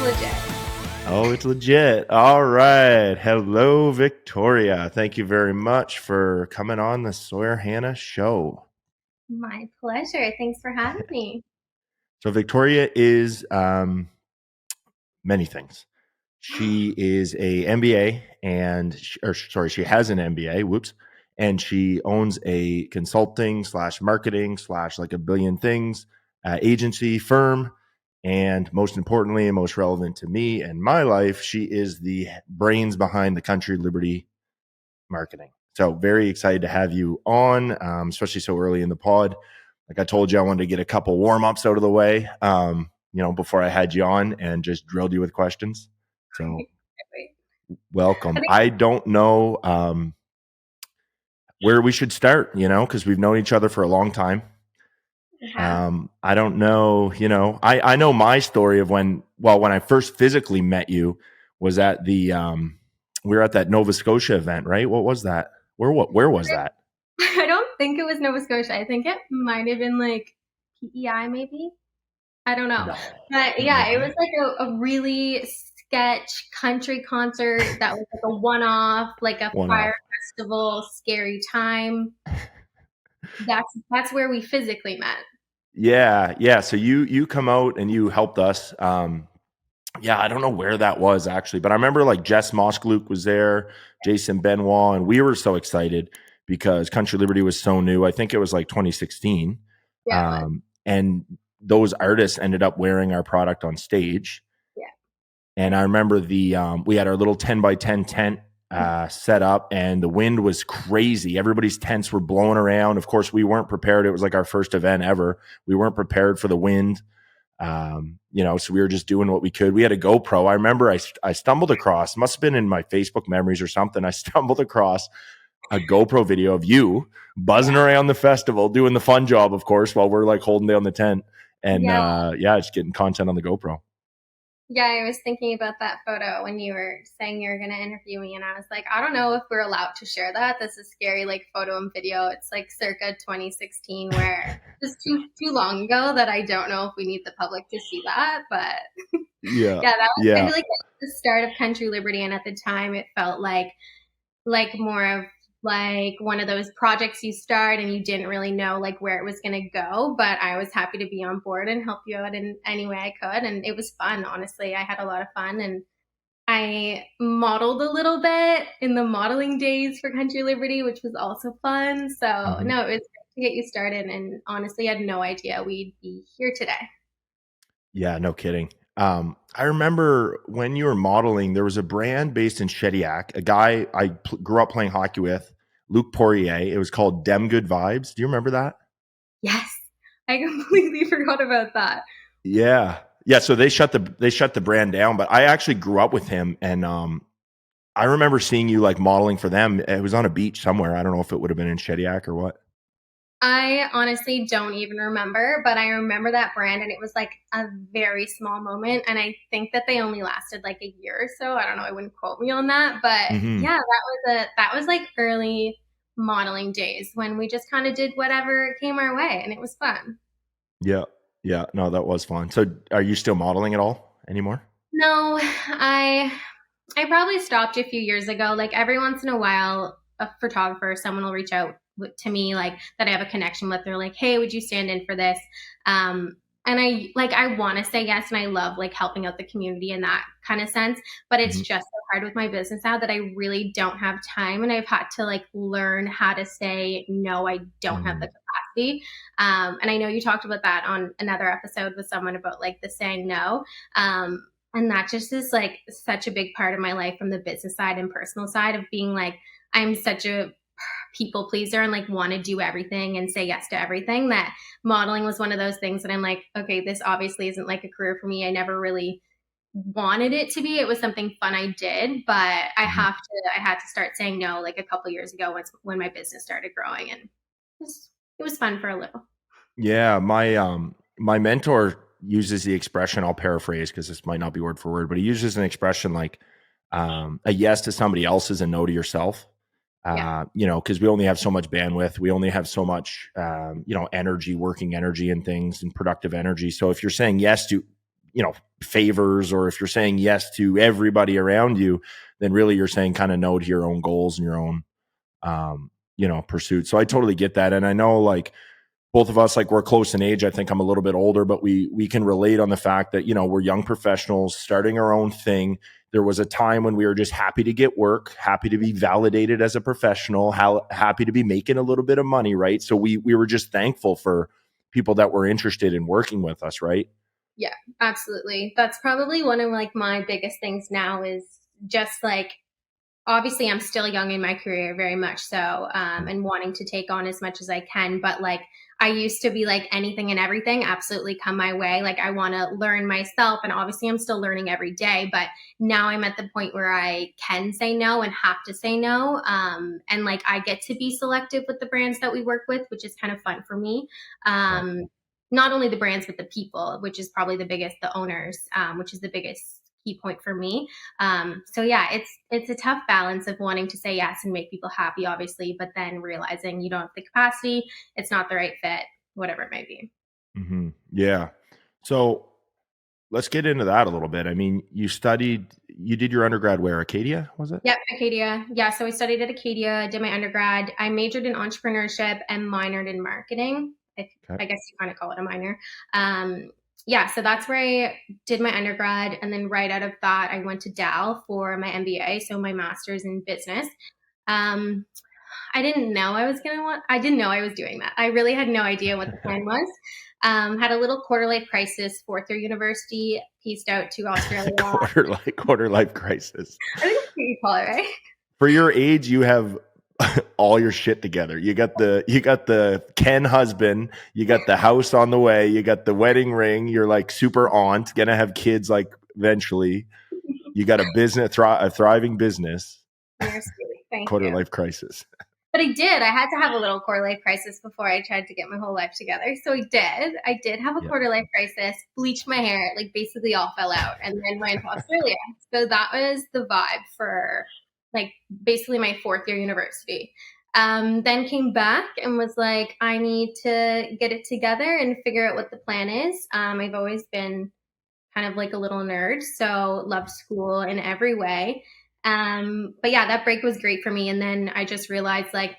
legit. Oh, it's legit. All right. Hello, Victoria. Thank you very much for coming on the Sawyer Hannay Show. My pleasure. Thanks for having me. So Victoria is many things. She is a MBA she has an MBA, and she owns a consulting / marketing / like a billion things agency firm. And most importantly, and most relevant to me and my life, she is the brains behind the Country Liberty marketing. So very excited to have you on, especially so early in the pod. Like I told you, I wanted to get a couple warm-ups out of the way, before I had you on and just drilled you with questions. So welcome. I don't know where we should start, because we've known each other for a long time. I don't know, I know my story of when I first physically met you was at we were at that Nova Scotia event, right? What was that? Where was that? I don't think it was Nova Scotia. I think it might have been like PEI maybe. I don't know. No. But yeah, it was like a really sketch country concert that was like a one-off, like a fire festival, scary time. That's where we physically met. Yeah. So you come out and you helped us. I don't know where that was actually, but I remember like Jess Moskluke was there, Jason Benoit, and we were so excited because Country Liberty was so new. I think it was like 2016. Yeah. And those artists ended up wearing our product on stage. Yeah. And I remember we had our little 10 by 10 tent set up, and the wind was crazy. Everybody's tents were blowing around. Of course, we weren't prepared. It was like our first event ever. We weren't prepared for the wind. So we were just doing what we could. We had a GoPro. I remember I stumbled across, must have been in my Facebook memories or something. I stumbled across a GoPro video of you buzzing around the festival, doing the fun job, of course, while we're like holding down the tent and just getting content on the GoPro. Yeah, I was thinking about that photo when you were saying you were going to interview me, and I was like, I don't know if we're allowed to share that. This is scary, like photo and video. It's like circa 2016, where it's too long ago that I don't know if we need the public to see that. But that was kind of like the start of Country Liberty, and at the time, it felt like more of like one of those projects you start and you didn't really know like where it was going to go, but I was happy to be on board and help you out in any way I could. And it was fun. Honestly, I had a lot of fun, and I modeled a little bit in the modeling days for Country Liberty, which was also fun. So no, it was great to get you started, and honestly, I had no idea we'd be here today. Yeah, no kidding. I remember when you were modeling, there was a brand based in Shediac, a guy I grew up playing hockey with, Luc Poirier. It was called Dem Good Vibes. Do you remember that? Yes. I completely forgot about that. Yeah. So they shut the brand down, but I actually grew up with him, and I remember seeing you like modeling for them. It was on a beach somewhere. I don't know if it would have been in Shediac or what. I honestly don't even remember, but I remember that brand, and it was like a very small moment. And I think that they only lasted like a year or so. I don't know. I wouldn't quote me on that, but yeah, that was like early modeling days when we just kind of did whatever came our way, and it was fun. Yeah. No, that was fun. So are you still modeling at all anymore? No, I probably stopped a few years ago. Like every once in a while, a photographer, someone will reach out to me like that I have a connection with. They're like, hey, would you stand in for this? And I want to say yes, and I love like helping out the community in that kind of sense, but it's just so hard with my business now that I really don't have time, and I've had to like learn how to say no, I don't have the capacity. And I know you talked about that on another episode with someone about like the saying no. And that just is like such a big part of my life from the business side and personal side of being like, I'm such a people pleaser and like want to do everything and say yes to everything, that modeling was one of those things that I'm like, okay, this obviously isn't like a career for me. I never really wanted it to be. It was something fun I did, but I had to start saying no like a couple years ago when my business started growing, and it was fun for a little. Yeah, my mentor uses the expression, I'll paraphrase because this might not be word for word, but he uses an expression like a yes to somebody else is a no to yourself. Because we only have so much bandwidth. We only have so much, energy, working energy and things and productive energy. So if you're saying yes to, favors, or if you're saying yes to everybody around you, then really you're saying kind of no to your own goals and your own, pursuits. So I totally get that. And I know like both of us, like we're close in age. I think I'm a little bit older, but we can relate on the fact that, we're young professionals starting our own thing. There was a time when we were just happy to get work, happy to be validated as a professional, happy to be making a little bit of money, right? So we were just thankful for people that were interested in working with us, right? Yeah, absolutely. That's probably one of like my biggest things now is just like obviously I'm still young in my career very much so and wanting to take on as much as I can, but like I used to be like anything and everything absolutely come my way, like I want to learn myself, and obviously I'm still learning every day, but now I'm at the point where I can say no and have to say no, and like I get to be selective with the brands that we work with, which is kind of fun for me. Yeah. Not only the brands but the people, which is probably the owners, which is the biggest key point for me. So yeah, it's a tough balance of wanting to say yes and make people happy, obviously, but then realizing you don't have the capacity, it's not the right fit, whatever it may be. Yeah. So let's get into that a little bit. I mean, you did your undergrad where? Acadia, was it? Yep, Acadia. Yeah, so I studied at Acadia, did my undergrad. I majored in entrepreneurship and minored in marketing. Okay. I guess you kind of call it a minor. Yeah, so that's where I did my undergrad. And then right out of that, I went to Dal for my MBA, so my master's in business. Um, I didn't know I didn't know I was doing that. I really had no idea what the plan was. Had a little quarter life crisis, fourth year university, pieced out to Australia. quarter life crisis. I think that's what you call it, right? For your age, you have all your shit together. You got the Ken husband, you got the house on the way, you got the wedding ring, you're like super aunt, gonna have kids like eventually. You got a business, a thriving business. You're sweet. Thank Quarter you. life crisis. But I did. I had to have a little quarter life crisis before I tried to get my whole life together. So I did. I did have a Yeah. quarter life crisis, bleached my hair, like basically all fell out, and then went to Australia. So that was the vibe for like basically my fourth year university. Then came back and was like, I need to get it together and figure out what the plan is. I've always been kind of like a little nerd, so loved school in every way. But yeah, that break was great for me. And then I just realized like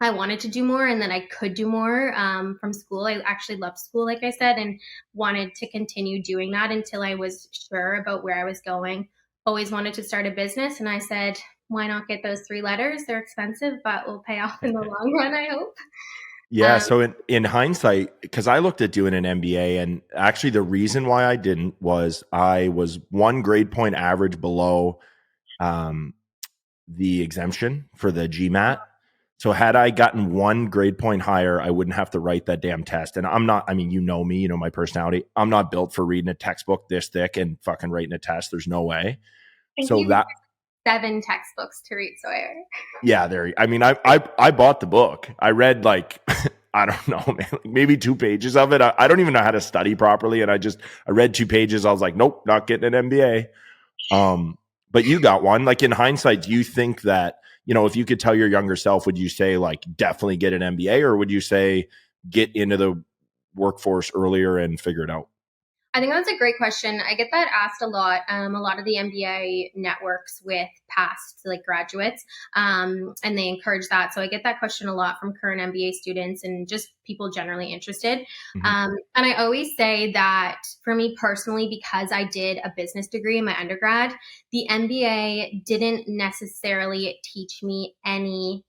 I wanted to do more and then I could do more from school. I actually loved school, like I said, and wanted to continue doing that until I was sure about where I was going. Always wanted to start a business. And I said, why not get those three letters? They're expensive, but will pay off in the long run, I hope. Yeah. So in hindsight, because I looked at doing an MBA, and actually the reason why I didn't was I was one grade point average below the exemption for the GMAT. So had I gotten one grade point higher, I wouldn't have to write that damn test. And I'm not, I mean, you know me, you know my personality. I'm not built for reading a textbook this thick and fucking writing a test. There's no way. I think So you that 7 textbooks to read, Sawyer. Yeah, there. I mean, I bought the book. I read like I don't know, man, like maybe 2 pages of it. I don't even know how to study properly, and I read 2 pages. I was like, nope, not getting an MBA. But you got one. Like in hindsight, do you think that if you could tell your younger self, would you say like definitely get an MBA, or would you say get into the workforce earlier and figure it out? I think that's a great question. I get that asked a lot. A lot of the MBA networks with past like graduates, and they encourage that. So I get that question a lot from current MBA students and just people generally interested. Mm-hmm. And I always say that for me personally, because I did a business degree in my undergrad, the MBA didn't necessarily teach me any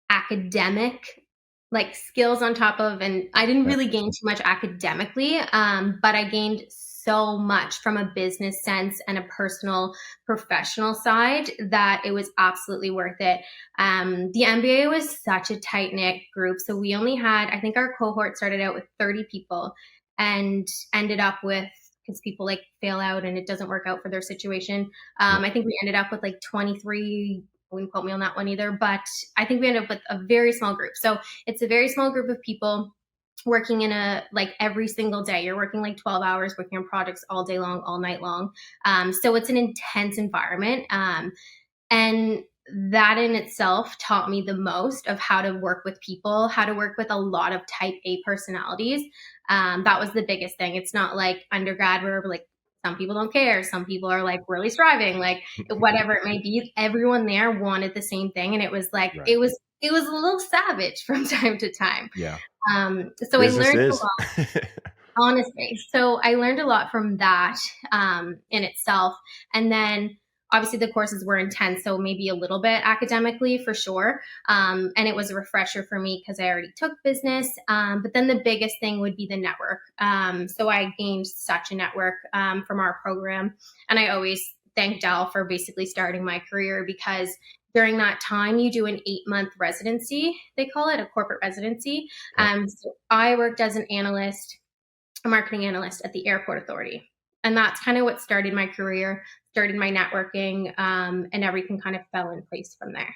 academic like skills on top of, and I didn't Okay. really gain too much academically, but I gained so much from a business sense and a personal professional side that it was absolutely worth it. The MBA was such a tight knit group, so we only had, I think our cohort started out with 30 people and ended up with, because people like fail out and it doesn't work out for their situation, I think we ended up with like 23. Wouldn't quote me on that one either, but I think we ended up with a very small group. So it's a very small group of people working in a, like every single day. You're working like 12 hours, working on projects all day long, all night long. So it's an intense environment. And that in itself taught me the most of how to work with people, how to work with a lot of type A personalities. That was the biggest thing. It's not like undergrad where like some people don't care, some people are like really striving, like whatever it may be. Everyone there wanted the same thing, and it was like Right. it was a little savage from time to time. Yeah. So I Business learned a is. lot. Honestly. So I learned a lot from that in itself. And then obviously the courses were intense, so maybe a little bit academically for sure. And it was a refresher for me because I already took business. But then the biggest thing would be the network. So I gained such a network from our program. And I always thank Dell for basically starting my career because during that time you do an 8-month residency, they call it a corporate residency. Okay. So I worked as an analyst, a marketing analyst at the airport authority. And that's kind of what started my career, started my networking, and everything kind of fell in place from there.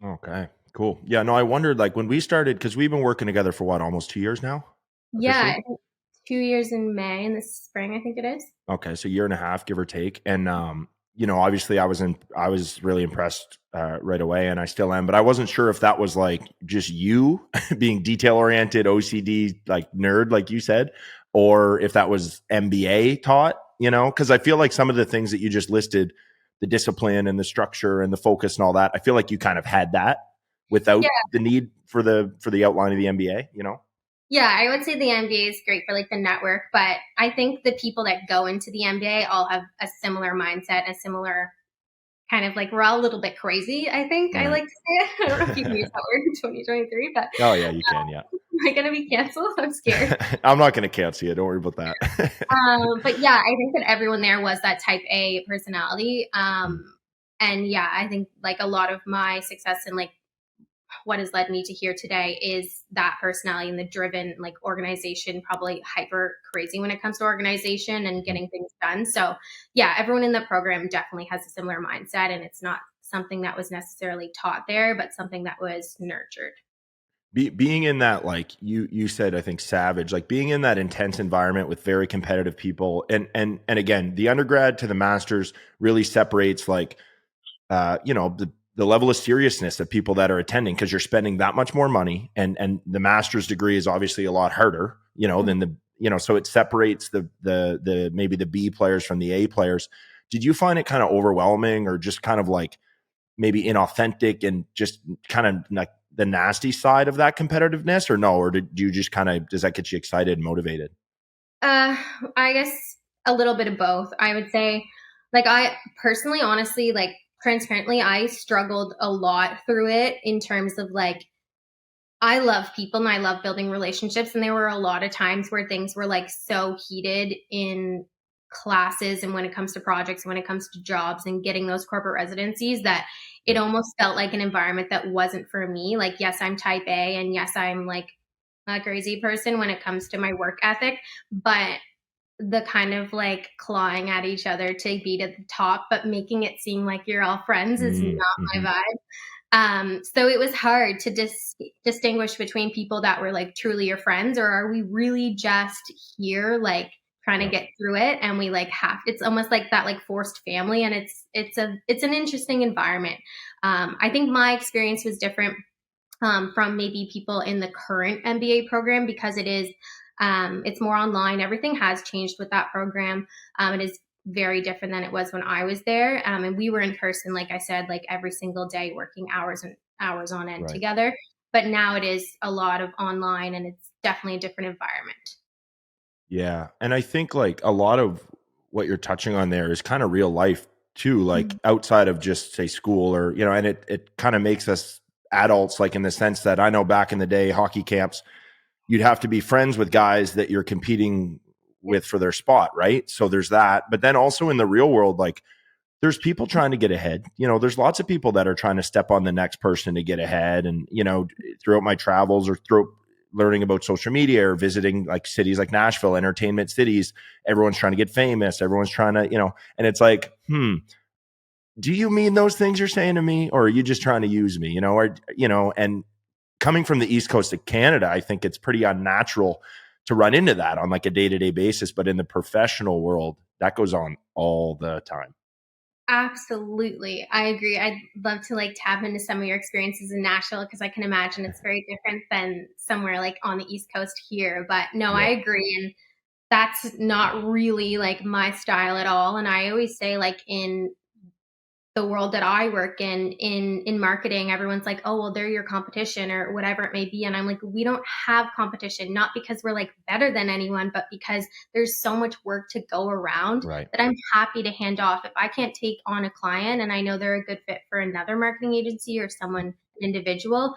Okay. Cool. Yeah. No, I wondered like when we started, because we've been working together for what, almost 2 years now, Yeah, officially? I think 2 years in May in the spring, I think it is. Okay, so year and a half, give or take. And obviously I was really impressed right away, and I still am, but I wasn't sure if that was like just you being detail oriented, OCD, like nerd, like you said, or if that was MBA taught, because I feel like some of the things that you just listed, the discipline and the structure and the focus and all that, I feel like you kind of had that without Yeah, the need for the outline of the MBA. yeah, I would say the MBA is great for like the network, but I think the people that go into the MBA all have a similar mindset, a similar kind of like we're all a little bit crazy. I think I Right. like to say it. I don't know if you can use that word in 2023, but Oh yeah, you can, yeah. am I going to be canceled? I'm scared. I'm not going to cancel you. Don't worry about that. But yeah, I think that everyone there was that type A personality. Mm, And yeah, I think like a lot of my success and like what has led me to here today is that personality and the driven like organization, probably hyper crazy when it comes to organization and mm. getting things done. So yeah, everyone in the program definitely has a similar mindset, and it's not something that was necessarily taught there, but something that was nurtured. Being in that, like you said, I think savage, like being in that intense environment with very competitive people, and again, the undergrad to the masters really separates like the level of seriousness of people that are attending, because you're spending that much more money, and the master's degree is obviously a lot harder, than so it separates the maybe the B players from the A players. Did you find it kind of overwhelming, or just kind of like maybe inauthentic, and just kind of like the nasty side of that competitiveness, or no? Or did you just kind of, does that get you excited and motivated? Uh, I guess a little bit of both. I would say, like, I personally, honestly, like, transparently, I struggled a lot through it in terms of like, I love people and I love building relationships. And there were a lot of times where things were like so heated in classes and when it comes to projects, when it comes to jobs and getting those corporate residencies, that it Yep. almost felt like an environment that wasn't for me. Like, yes, I'm type A, and yes, I'm like a crazy person when it comes to my work ethic, but the kind of like clawing at each other to be to the top, but making it seem like you're all friends is not my Mm-hmm. vibe. So it was hard to distinguish between people that were like truly your friends, or are we really just here like trying to Yep. get through it, and we like have, it's almost like that like forced family, and it's an interesting environment. I think my experience was different from maybe people in the current MBA program because it's more online. Everything has changed with that program. It is very different than it was when I was there. And we were in person, like I said, like every single day working hours and hours on end Right. together. But now it is a lot of online, and it's definitely a different environment. Yeah. And I think like a lot of what you're touching on there is kind of real life too, like Mhm. outside of just say school, or, and it kind of makes us adults, like in the sense that I know back in the day, hockey camps, you'd have to be friends with guys that you're competing Yeah. with for their spot. Right. So there's that. But then also in the real world, like there's people trying to get ahead. There's lots of people that are trying to step on the next person to get ahead. And, throughout my travels, or through learning about social media, or visiting like cities like Nashville, entertainment cities, everyone's trying to get famous. Everyone's trying to, and it's like, do you mean those things you're saying to me, or are you just trying to use me? And coming from the East Coast of Canada, I think it's pretty unnatural to run into that on like a day-to-day basis. But in the professional world, that goes on all the time. Absolutely. I agree. I'd love to like tap into some of your experiences in Nashville because I can imagine it's very different than somewhere like on the East Coast here. But no, I Yep. agree. And that's not really like my style at all. And I always say, like, in the world that I work in marketing, everyone's like, "Oh, well, they're your competition," or whatever it may be. And I'm like, we don't have competition, not because we're like better than anyone, but because there's so much work to go around Right. that I'm happy to hand off. If I can't take on a client and I know they're a good fit for another marketing agency or someone, an individual,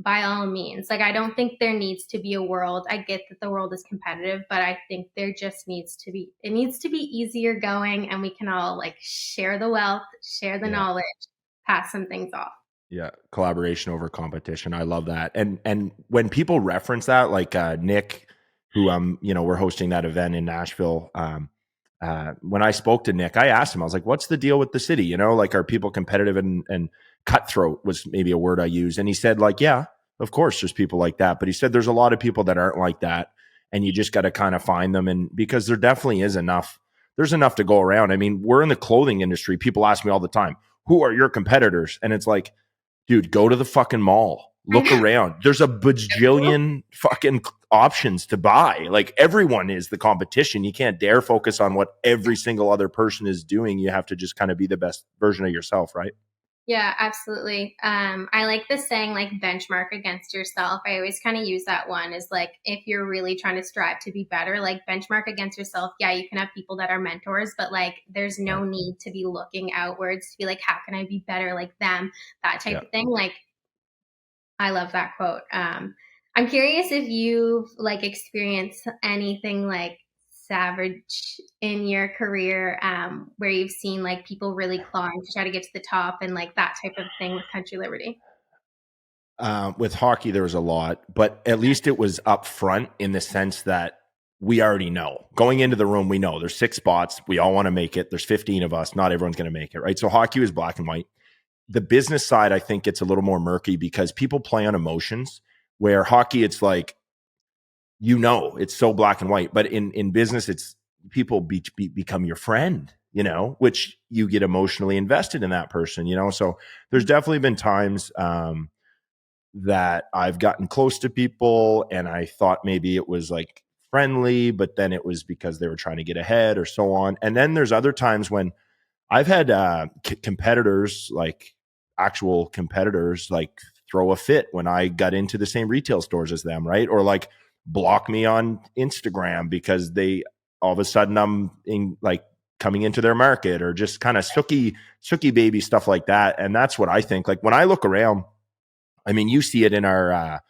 by all means. Like, I don't think there needs to be a world. I get that the world is competitive, but I think there just needs to be, it needs to be easier going, and we can all like share the wealth, share the Yeah. knowledge, pass some things off. Yeah, collaboration over competition. I love that. And when people reference that, like Nick, who we're hosting that event in Nashville. When I spoke to Nick, I asked him, I was like, "What's the deal with the city? Like, are people competitive and cutthroat?" Was maybe a word I used, and he said, like, "Yeah, of course, there's people like that," but he said there's a lot of people that aren't like that, and you just got to kind of find them, and because there definitely is enough. There's enough to go around. I mean, we're in the clothing industry. People ask me all the time, "Who are your competitors?" And it's like, dude, go to the fucking mall. I Look know. around. There's a bajillion fucking options to buy. Like, everyone is the competition. You can't dare focus on what every single other person is doing. You have to just kind of be the best version of yourself, right? Yeah, absolutely. I like this saying, like, benchmark against yourself. I always kind of use that one, is like, if you're really trying to strive to be better, like, benchmark against yourself. Yeah, you can have people that are mentors, but like, there's Right. no need to be looking outwards to be like, how can I be better like them? That type Yeah. of thing. Like, I love that quote. I'm curious if you've like experienced anything like savage in your career, where you've seen like people really clawing to try to get to the top and like that type of thing with Country Liberty. With hockey, there was a lot, but at least it was up front in the sense that we already know going into the room. We know there's 6 spots. We all want to make it. There's 15 of us. Not everyone's going to make it, right? So hockey was black and white. The business side, I think, gets a little more murky because people play on emotions. Where hockey, it's like, it's so black and white. But in business, it's people become your friend, which you get emotionally invested in that person. So there's definitely been times that I've gotten close to people and I thought maybe it was like friendly, but then it was because they were trying to get ahead or so on. And then there's other times when I've had competitors, like actual competitors, like throw a fit when I got into the same retail stores as them, right? Or like block me on Instagram because they all of a sudden I'm in like coming into their market, or just kind of sookie baby stuff like that. And that's what I think. Like, when I look around, I mean, you see it in our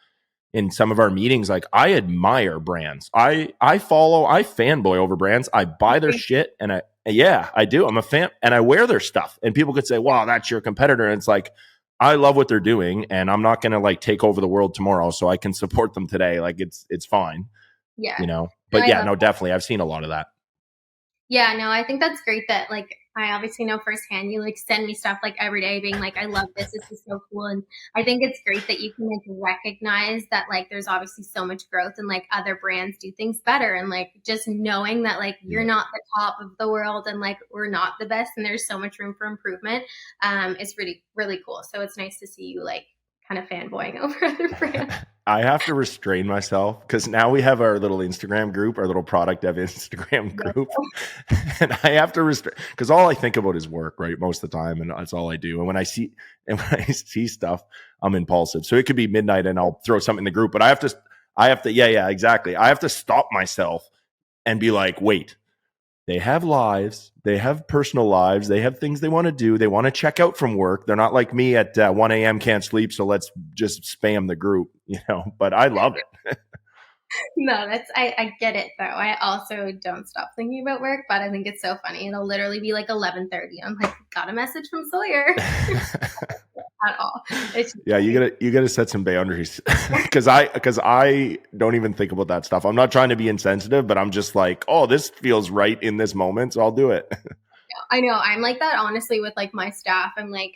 in some of our meetings. Like, I admire brands. I follow, I fanboy over brands. I buy their shit, and I do. I'm a fan, and I wear their stuff. And people could say, "Wow, that's your competitor." And it's like, I love what they're doing, and I'm not going to like take over the world tomorrow, so I can support them today. Like, it's fine, Yeah. No, But I yeah, love no, that. definitely, I've seen a lot of that. Yeah, no, I think that's great that like I obviously know firsthand you like send me stuff like every day being like, I love this. This is so cool. And I think it's great that you can like recognize that like there's obviously so much growth and like other brands do things better. And like just knowing that like you're Yeah. not the top of the world and like we're not the best and there's so much room for improvement, is really, really cool. So it's nice to see you like kind of fanboying over other brands. I have to restrain myself because now we have our little Instagram group, our little product dev Instagram Yeah. group. And I have to restrain because all I think about is work, right? Most of the time. And that's all I do. And when I see stuff, I'm impulsive. So it could be midnight and I'll throw something in the group, but yeah, exactly. I have to stop myself and be like, wait, they have lives. They have personal lives. They have things they want to do. They want to check out from work. They're not like me at 1 a.m. can't sleep. So let's just spam the group. But I love it. No, I get it though. I also don't stop thinking about work, but I think it's so funny. It'll literally be like 11:30. I'm like, got a message from Sawyer at all. It's just Yeah, you funny. gotta set some boundaries because I don't even think about that stuff. I'm not trying to be insensitive, but I'm just like, oh, this feels right in this moment, so I'll do it. I know. I'm like that honestly with like my staff. I'm like,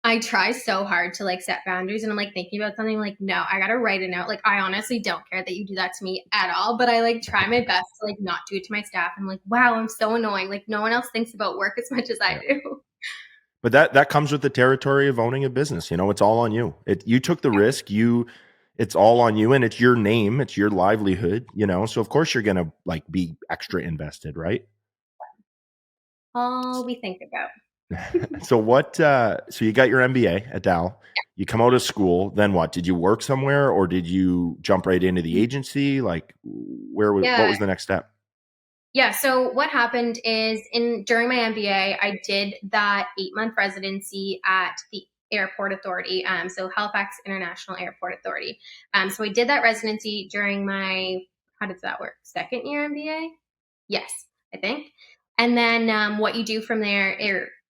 I try so hard to like set boundaries and I'm like thinking about something like, no, I gotta write a note. Like, I honestly don't care that you do that to me at all, but I like try my best to like not do it to my staff. I'm like, wow, I'm so annoying. Like, no one else thinks about work as much as I Yeah. do. But that comes with the territory of owning a business. You know, it's all on you. You took the risk. It's all on you, and it's your name, it's your livelihood. You know, so of course you're gonna like be extra invested, right? All we think about. So what? So you got your MBA at Dow. You come out of school. Then what? Did you work somewhere, or did you jump right into the agency? Like, what Yeah. was the next step? Yeah. So what happened is during my MBA, I did that 8-month residency at the Airport Authority. So Halifax International Airport Authority. So I did that residency during my, how does that work? Second year MBA? Yes, I think. And then what you do from there,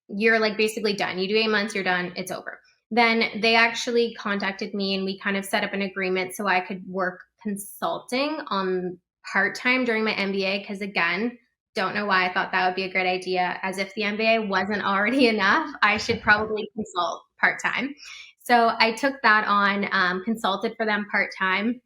you're like basically done. You do 8 months, you're done, it's over. Then they actually contacted me and we kind of set up an agreement so I could work consulting on part time during my MBA. Because again, don't know why I thought that would be a great idea. As if the MBA wasn't already enough, I should probably consult part time. So I took that on, consulted for them part time,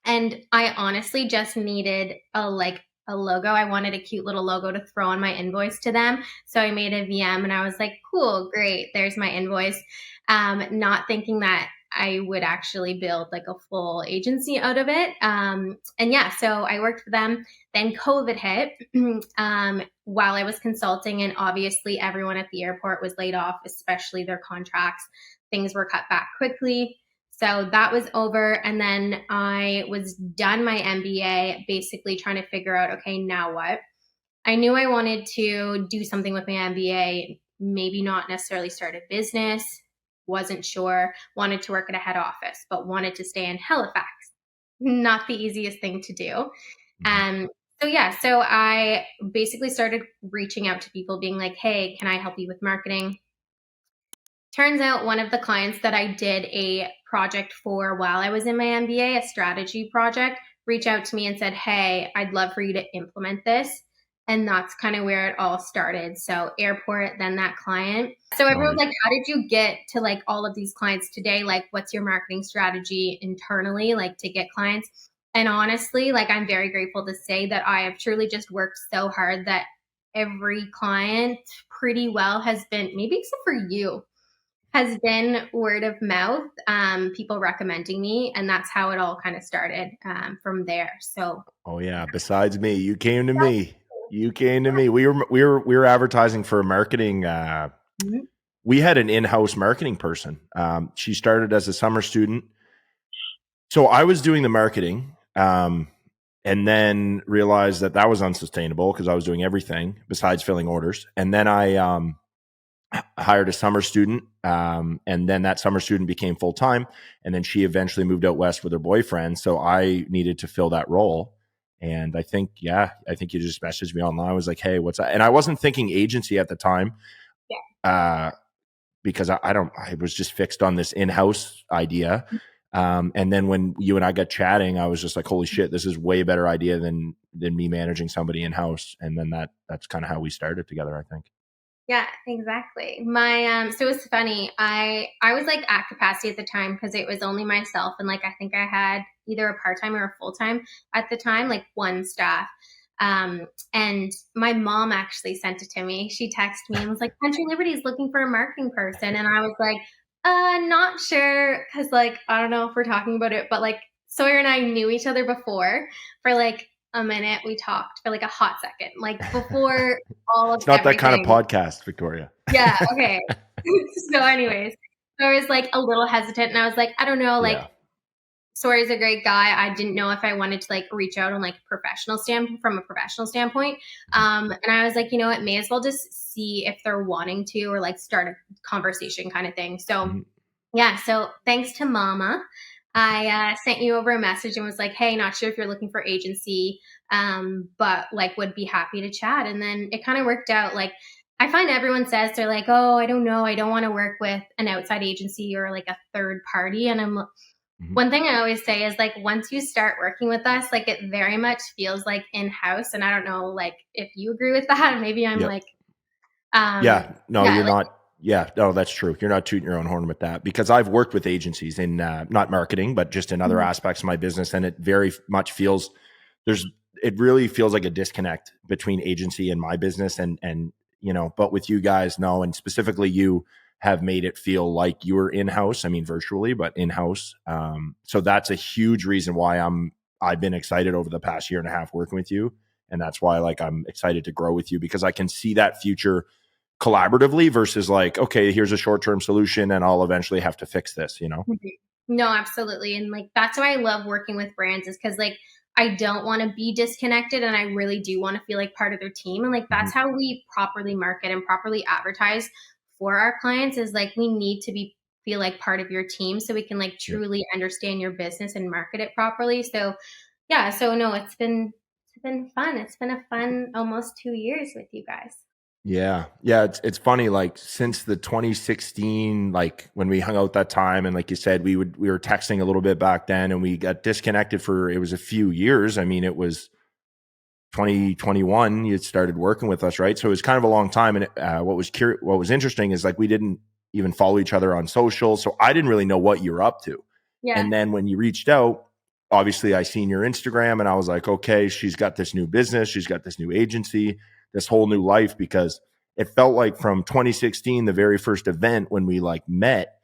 and I honestly just needed a logo. I wanted a cute little logo to throw on my invoice to them. So I made a VM and I was like, cool, great. There's my invoice. Not thinking that I would actually build like a full agency out of it. And yeah, so I worked for them. Then COVID hit while I was consulting. And obviously, everyone at the airport was laid off, especially their contracts. Things were cut back quickly. So that was over. And then I was done my MBA, basically trying to figure out, okay, now what? I knew I wanted to do something with my MBA, maybe not necessarily start a business, wasn't sure, wanted to work at a head office, but wanted to stay in Halifax. Not the easiest thing to do. Um, so I basically started reaching out to people being like, hey, can I help you with marketing? Turns out one of the clients that I did a project for while I was in my MBA, a strategy project, reached out to me and said, hey, I'd love for you to implement this. And that's kind of where it all started. So airport, then that client. So everyone's Nice. like, how did you get to like all of these clients today? Like, what's your marketing strategy internally, like to get clients? And honestly, like I'm very grateful to say that I have truly just worked so hard that every client pretty well has been, maybe except for you, has been word of mouth, people recommending me, and that's how it all kind of started from there. So, Oh yeah. Besides me, you came to me. You came to me. We were advertising for a marketing. mhm. We had an in-house marketing person. She started as a summer student. So I was doing the marketing, and then realized that was unsustainable because I was doing everything besides filling orders. And then I hired a summer student, and then that summer student became full time, and then she eventually moved out west with her boyfriend. So I needed to fill that role, and I think you just messaged me online. I was like, "Hey, what's that?" And I wasn't thinking agency at the time, uh, because I was just fixed on this in house idea. And then when you and I got chatting, I was just like, "Holy shit, this is way better idea than me managing somebody in house." And then that's kind of how we started together, I think. Yeah, exactly. My so it was funny. I was like at capacity at the time because it was only myself and like I think I had either a part-time or a full-time at the time, like one staff. And my mom actually sent it to me. She texted me and was like, Country Liberty is looking for a marketing person. And I was like, not sure, because like I don't know if we're talking about it, but like Sawyer and I knew each other before for like a minute. We talked for like a hot second, like before all of It's not that kind of everything. podcast, Victoria. Yeah, okay. So anyways, so I was like a little hesitant and I was like, I don't know, like Yeah. Sawyer's a great guy. I didn't know if I wanted to like reach out on like from a professional standpoint. And I was like, you know what, may as well just see if they're wanting to or like start a conversation kind of thing. So Mhm. yeah, so thanks to Mama, I sent you over a message and was like, hey, not sure if you're looking for agency, but like would be happy to chat. And then it kind of worked out. Like I find everyone says they're like, oh, I don't know, I don't want to work with an outside agency or like a third party. And I'm Mhm. one thing I always say is like once you start working with us, like it very much feels like in house. And I don't know, like if you agree with that, maybe I'm Yep. like, Yeah. No, yeah, you're like not. Yeah. No, that's true. You're not tooting your own horn with that because I've worked with agencies in not marketing, but just in other mhm, aspects of my business, and it very much feels there's. It really feels like a disconnect between agency and my business, and but with you guys, no. And specifically you have made it feel like you were in-house. I mean, virtually, but in-house. So that's a huge reason why I've been excited over the past year and a half working with you. And that's why like I'm excited to grow with you, because I can see that future collaboratively versus like, okay, here's a short-term solution and I'll eventually have to fix this. Mhm. No, absolutely. And like that's why I love working with brands, is because like I don't want to be disconnected, and I really do want to feel like part of their team. And like Mhm. that's how we properly market and properly advertise for our clients, is like we need to be feel like part of your team so we can like Yeah. truly understand your business and market it properly. So yeah, so no, it's been fun. It's been a fun almost 2 years with you guys. Yeah. Yeah. It's funny, like since the 2016, like when we hung out that time, and like you said, we were texting a little bit back then, and we got disconnected for, it was a few years. I mean, it was 2021, you started working with us, right? So it was kind of a long time. And what was interesting is like we didn't even follow each other on social, so I didn't really know what you were up to. Yeah. And then when you reached out, obviously I seen your Instagram, and I was like, okay, she's got this new business, she's got this new agency, this whole new life, because it felt like from 2016, the very first event when we like met,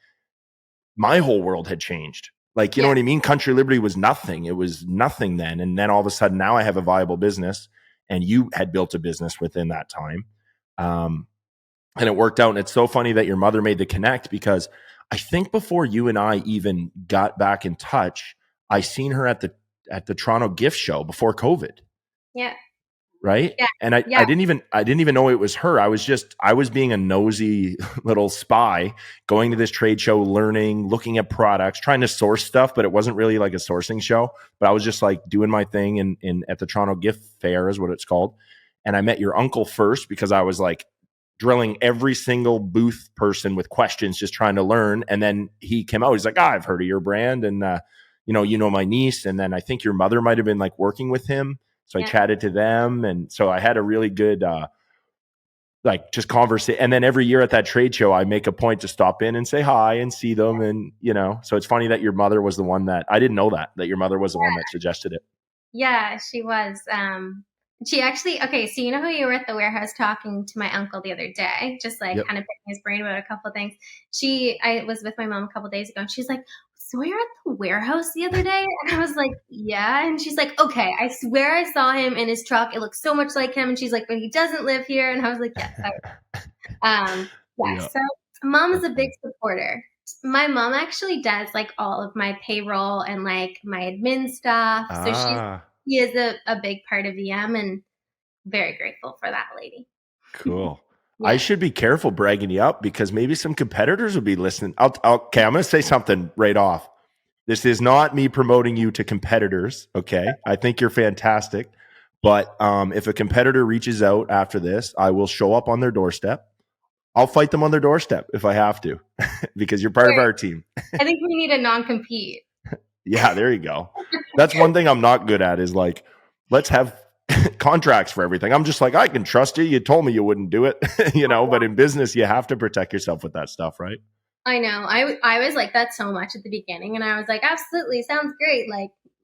my whole world had changed. Like, you know Yeah. what I mean? Country Liberty was nothing. It was nothing then. And then all of a sudden now I have a viable business, and you had built a business within that time. Um, and it worked out. And it's so funny that your mother made the connect, because I think before you and I even got back in touch, I seen her at the Toronto gift show before COVID, Yeah. right? Yeah. And I Yeah. didn't even know it was her. I was being a nosy little spy, going to this trade show, learning, looking at products, trying to source stuff, but it wasn't really like a sourcing show. But I was just like doing my thing in at the Toronto Gift Fair is what it's called. And I met your uncle first, because I was like drilling every single booth person with questions, just trying to learn. And then he came out, he's like, I've heard of your brand, and my niece. And then I think your mother might have been like working with him, so I Yeah. chatted to them, and so I had a really good like just conversation. And then every year at that trade show, I make a point to stop in and say hi and see them. And so it's funny that your mother was the one that, I didn't know that your mother was the one that suggested it. Yeah, she was. She actually, okay, so you know who you were at the warehouse talking to my uncle the other day, just like Yep. kind of picking his brain about a couple of things. I was with my mom a couple of days ago, and she's like, so you're at the warehouse the other day? And I was like, yeah. And she's like, okay, I swear I saw him in his truck. It looks so much like him. And she's like, but he doesn't live here. And I was like, yes. Yeah. Yeah. So mom's That's a big funny. supporter. My mom actually does like all of my payroll and like my admin stuff. So Ah, she is a big part of EM, and very grateful for that lady. cool. I Yeah. should be careful bragging you up, because maybe some competitors will be listening. Okay, I'm going to say something right off. This is not me promoting you to competitors. Okay. I think you're fantastic. But if a competitor reaches out after this, I will show up on their doorstep. I'll fight them on their doorstep if I have to, because you're part of Sure. our team. I think we need a non-compete. Yeah, there you go. That's one thing I'm not good at, is like, let's have contracts for everything. I'm just like, I can trust you. You told me you wouldn't do it, but in business, you have to protect yourself with that stuff, right? I know. I was like that so much at the beginning, and I was like, absolutely, sounds great.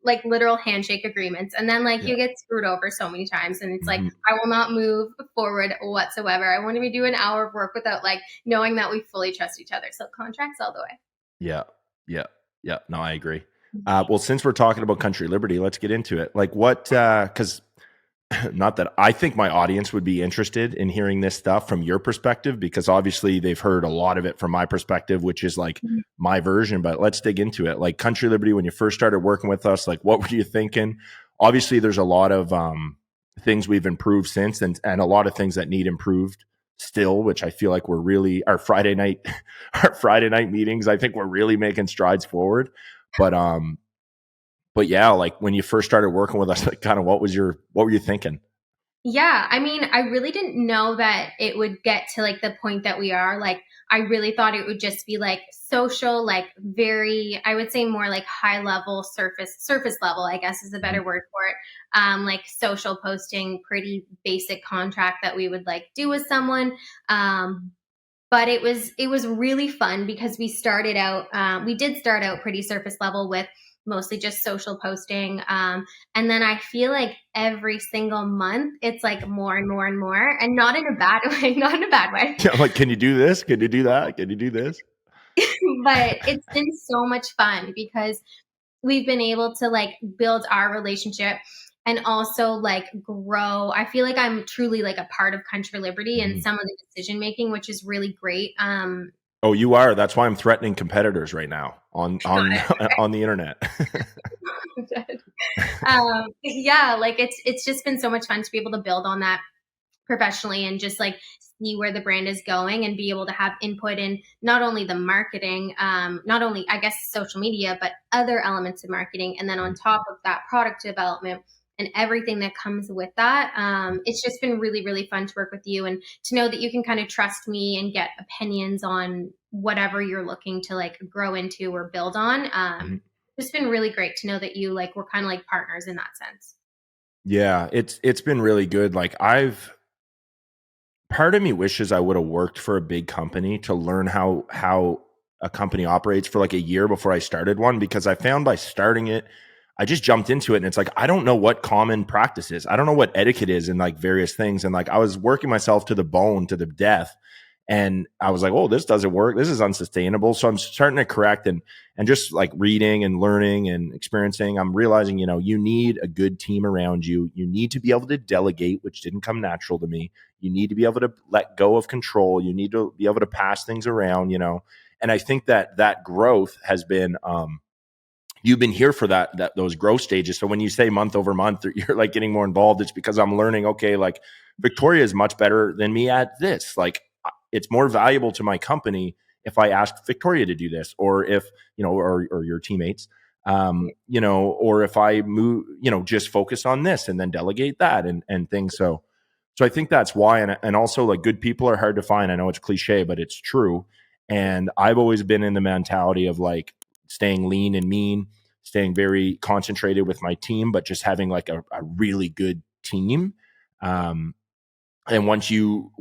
Like literal handshake agreements, and then like Yeah. you get screwed over so many times, and it's like Mhm. I will not move forward whatsoever. I want to be doing an hour of work without like knowing that we fully trust each other. So contracts all the way. Yeah. Yeah. Yeah. No, I agree. Well, since we're talking about Country Liberty, let's get into it. Like because not that I think my audience would be interested in hearing this stuff from your perspective, because obviously they've heard a lot of it from my perspective, which is like Mhm. my version. But let's dig into it. Like Country Liberty, when you first started working with us, like what were you thinking? Obviously, there's a lot of things we've improved since, and a lot of things that need improved still, which I feel like we're really our Friday night our Friday night meetings. I think we're really making strides forward. But yeah, like when you first started working with us, like kind of what were you thinking? Yeah, I mean, I really didn't know that it would get to like the point that we are. Like, I really thought it would just be like social, like very, I would say more like high level surface level, I guess is a Mhm. better word for it. Like social posting, pretty basic contract that we would like do with someone. But it was really fun because we did start out pretty surface level with mostly just social posting. And then I feel like every single month it's like more and more and more, and not in a bad way, not in a bad way. Yeah, I'm like, can you do this? Can you do that? Can you do this? But it's been so much fun because we've been able to like build our relationship and also like grow. I feel like I'm truly like a part of Country Liberty and Mhm. some of the decision making, which is really great. Oh, you are. That's why I'm threatening competitors right now on Got on the internet. it. Yeah, like it's just been so much fun to be able to build on that professionally and just like see where the brand is going and be able to have input in not only the marketing, not only I guess social media, but other elements of marketing. And then on Mhm. top of that, product development and everything that comes with that. It's just been really, really fun to work with you and to know that you can kind of trust me and get opinions on whatever you're looking to like grow into or build on. Mhm. It's been really great to know that you like we're kind of like partners in that sense. Yeah, it's been really good. Like I've part of me wishes I would have worked for a big company to learn how a company operates for like a year before I started one, because I found by starting it, I just jumped into it and it's like I don't know what common practice is. I don't know what etiquette is in like various things. And like I was working myself to the bone, to the death. And I was like, oh, this doesn't work. This is unsustainable. So I'm starting to correct and just like reading and learning and experiencing, I'm realizing, you need a good team around you. You need to be able to delegate, which didn't come natural to me. You need to be able to let go of control. You need to be able to pass things around. And I think that growth has been, you've been here for that those growth stages. So when you say month over month, you're like getting more involved. It's because I'm learning, okay, like Victoria is much better than me at this. Like it's more valuable to my company if I ask Victoria to do this, or if, or your teammates, or if I move, just focus on this and then delegate that and things. So I think that's why. And also like good people are hard to find. I know it's cliche, but it's true. And I've always been in the mentality of like staying lean and mean, staying very concentrated with my team, but just having like a really good team. Um, and once you,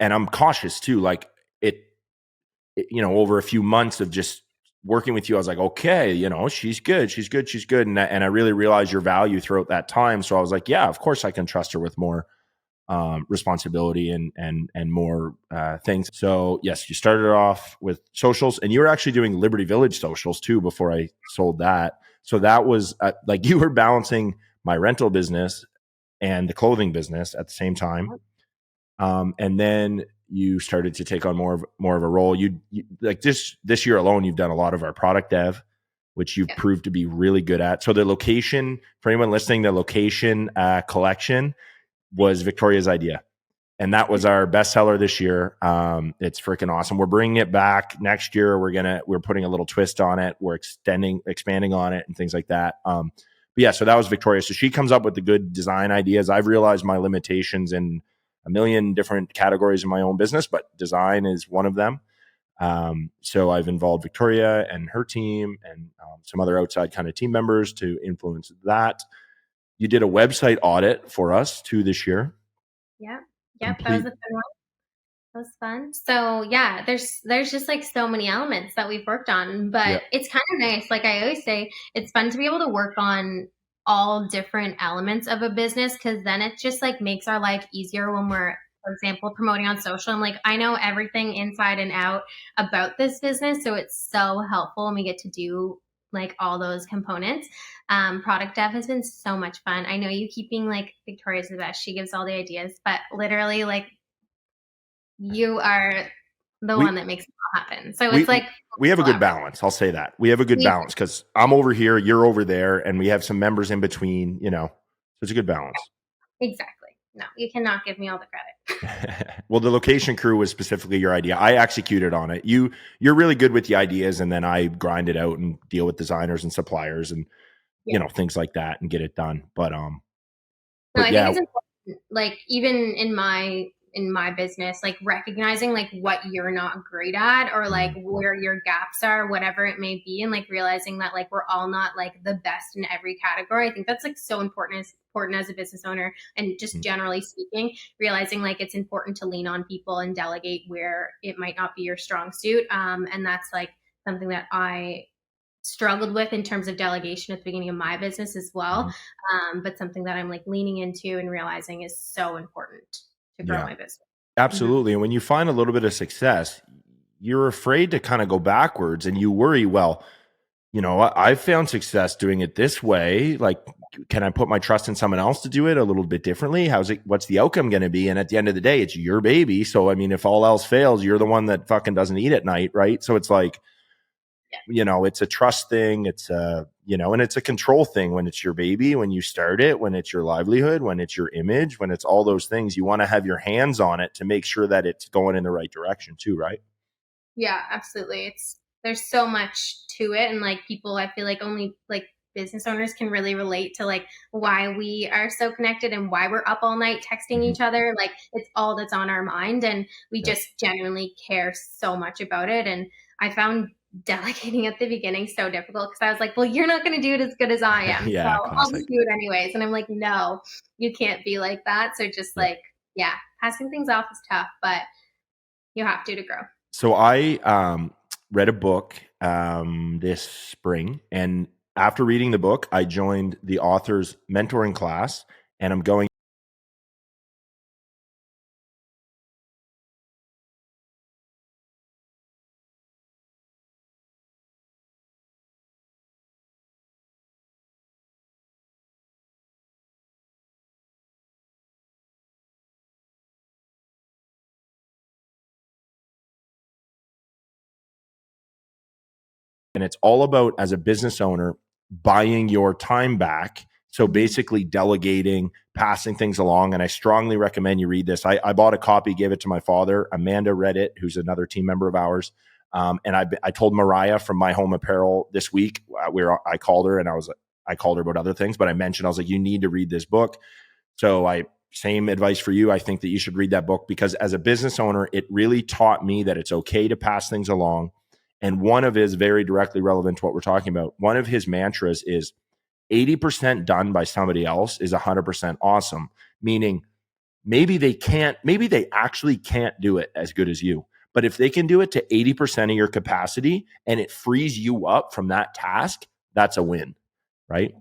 and I'm cautious too, like over a few months of just working with you, I was like, okay, she's good, she's good, she's good. And I really realized your value throughout that time. So I was like, yeah, of course I can trust her with more responsibility and more things. So yes, you started off with socials, and you were actually doing Liberty Village socials too before I sold that. So that was like you were balancing my rental business and the clothing business at the same time. And then you started to take on more of a role. You like this year alone, you've done a lot of our product dev, which you've Yeah. proved to be really good at. So the location, for anyone listening, the location collection was Victoria's idea, and that was our bestseller this year. It's freaking awesome. We're bringing it back next year. We're putting a little twist on it. We're expanding on it, and things like that. But yeah, so that was Victoria. So she comes up with the good design ideas. I've realized my limitations in a million different categories in my own business, but design is one of them. So I've involved Victoria and her team and some other outside kind of team members to influence that. You did a website audit for us too this year. Yeah. Yep. That was Complete. a fun one. That was fun. So yeah, there's just like so many elements that we've worked on, Yeah. but it's kind of nice. Like I always say, it's fun to be able to work on all different elements of a business because then it just like makes our life easier when we're, for example, promoting on social. I'm like, I know everything inside and out about this business, so it's so helpful and we get to do like all those components. Product dev has been so much fun. I know you keep being like Victoria's the best. She gives all the ideas, but literally like you are the one We that makes it all happen. So it's we like we have a good collaborative. balance. I'll say that. We have a good We balance because I'm over here, you're over there, and we have some members in between. So it's a good balance. exactly. No, you cannot give me all the credit. Well, the location crew was specifically your idea. I executed on it. You're really good with the ideas, and then I grind it out and deal with designers and suppliers and Yeah. things like that and get it done. But No, but I think yeah, it's important, like even in my business, like recognizing like what you're not great at or like mm, where your gaps are, whatever it may be, and like realizing that like we're all not like the best in every category. I think that's like so important as a business owner and just mm, generally speaking, realizing like it's important to lean on people and delegate where it might not be your strong suit. And that's like something that I struggled with in terms of delegation at the beginning of my business as well. Mhm. But something that I'm like leaning into and realizing is so important to grow Yeah, my business. Hmm. absolutely. And when you find a little bit of success, you're afraid to kind of go backwards and you worry, well, I've found success doing it this way. Like, can I put my trust in someone else to do it a little bit differently? What's the outcome going to be? And at the end of the day, it's your baby. So, I mean, if all else fails, you're the one that fucking doesn't eat at night. Right. So it's like, Yeah. it's a trust thing. And it's a control thing when it's your baby, when you start it, when it's your livelihood, when it's your image, when it's all those things, you want to have your hands on it to make sure that it's going in the right direction too. Right. Yeah, absolutely. There's so much to it, and like people, I feel like only like business owners can really relate to like why we are so connected and why we're up all night texting Mm-hmm. each other. Like it's all that's on our mind, and we Yeah. just genuinely care so much about it. And I found delegating at the beginning so difficult because I was like, well, you're not going to do it as good as I am, so Yeah. I'll just Classic. do it anyways. And I'm like, no, you can't be like that. So just Yeah. like, yeah, passing things off is tough, but you have to grow. So I read a book this spring, and after reading the book, I joined the author's mentoring class, and I'm going. And it's all about, as a business owner, buying your time back. So basically delegating, passing things along. And I strongly recommend you read this. I bought a copy, gave it to my father. Amanda read it, who's another team member of ours. And I told Mariah from My Home Apparel this week, where I called her, and I called her about other things, but I mentioned, I was like, you need to read this book. So same advice for you. I think that you should read that book, because as a business owner, it really taught me that it's okay to pass things along. And one of his, very directly relevant to what we're talking about, one of his mantras is 80% done by somebody else is 100% awesome. Meaning maybe they actually can't do it as good as you. But if they can do it to 80% of your capacity and it frees you up from that task, that's a win. Right.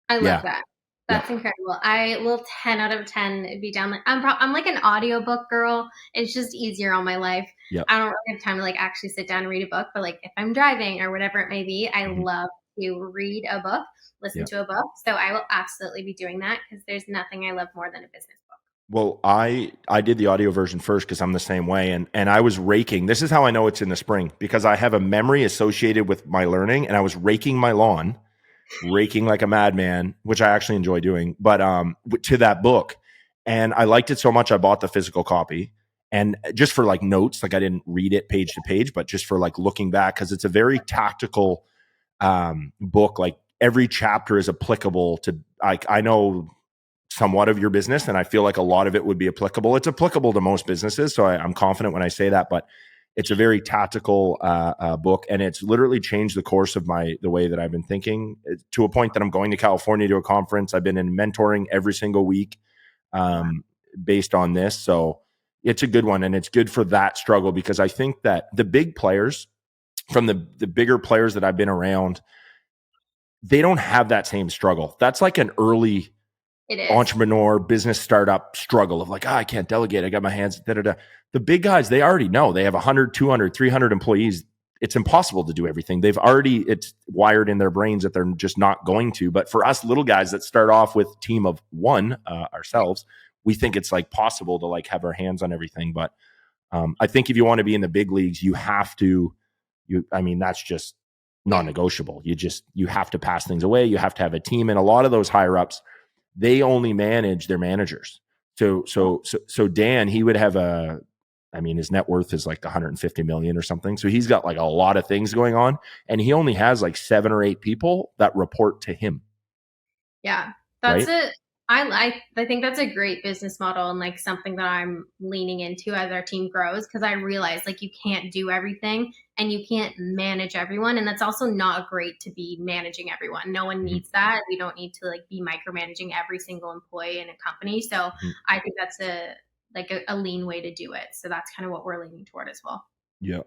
I love Yeah. that. Yeah. That's incredible. I will 10 out of 10 be down. Like I'm like an audiobook girl. It's just easier on my life. Yep. I don't really have time to like actually sit down and read a book, but like if I'm driving or whatever it may be, I Mm-hmm. love to read a book, listen Yeah. to a book. So I will absolutely be doing that because there's nothing I love more than a business book. Well, I did the audio version first because I'm the same way, and I was raking. This is how I know it's in the spring, because I have a memory associated with my learning, and I was raking my lawn, raking like a madman, which I actually enjoy doing. But to that book, and I liked it so much, I bought the physical copy, and just for like notes, like I didn't read it page to page, but just for like looking back, because it's a very tactical book. Like every chapter is applicable to. I know somewhat of your business, and I feel like a lot of it would be applicable. It's applicable to most businesses, so I'm confident when I say that. But it's a very tactical book, and it's literally changed the course of the way that I've been thinking, to a point that I'm going to California to a conference. I've been in mentoring every single week, based on this. So it's a good one, and it's good for that struggle, because I think that the big players, from the bigger players that I've been around, they don't have that same struggle. That's like an early It is. entrepreneur business startup struggle of like, I can't delegate, I got my hands, da, da, da. The big guys, they already know, they have 100, 200, 300 employees. It's impossible to do everything. It's wired in their brains that they're just not going to. But for us little guys that start off with a team of one, ourselves, we think it's like possible to like have our hands on everything. But I think if you want to be in the big leagues, you have to, I mean, that's just Yeah. non-negotiable. You have to pass things away. You have to have a team. And a lot of those higher ups, they only manage their managers. So Dan, he would have I mean, his net worth is like 150 million or something. So he's got like a lot of things going on, and he only has like 7 or 8 people that report to him. Yeah, that's Right. it. I think that's a great business model and like something that I'm leaning into as our team grows because I realize like you can't do everything and you can't manage everyone, and that's also not great to be managing everyone. No one Mm-hmm. needs that. We don't need to like be micromanaging every single employee in a company. So Mm-hmm. I think that's a lean way to do it. So that's kind of what we're leaning toward as well. Yeah.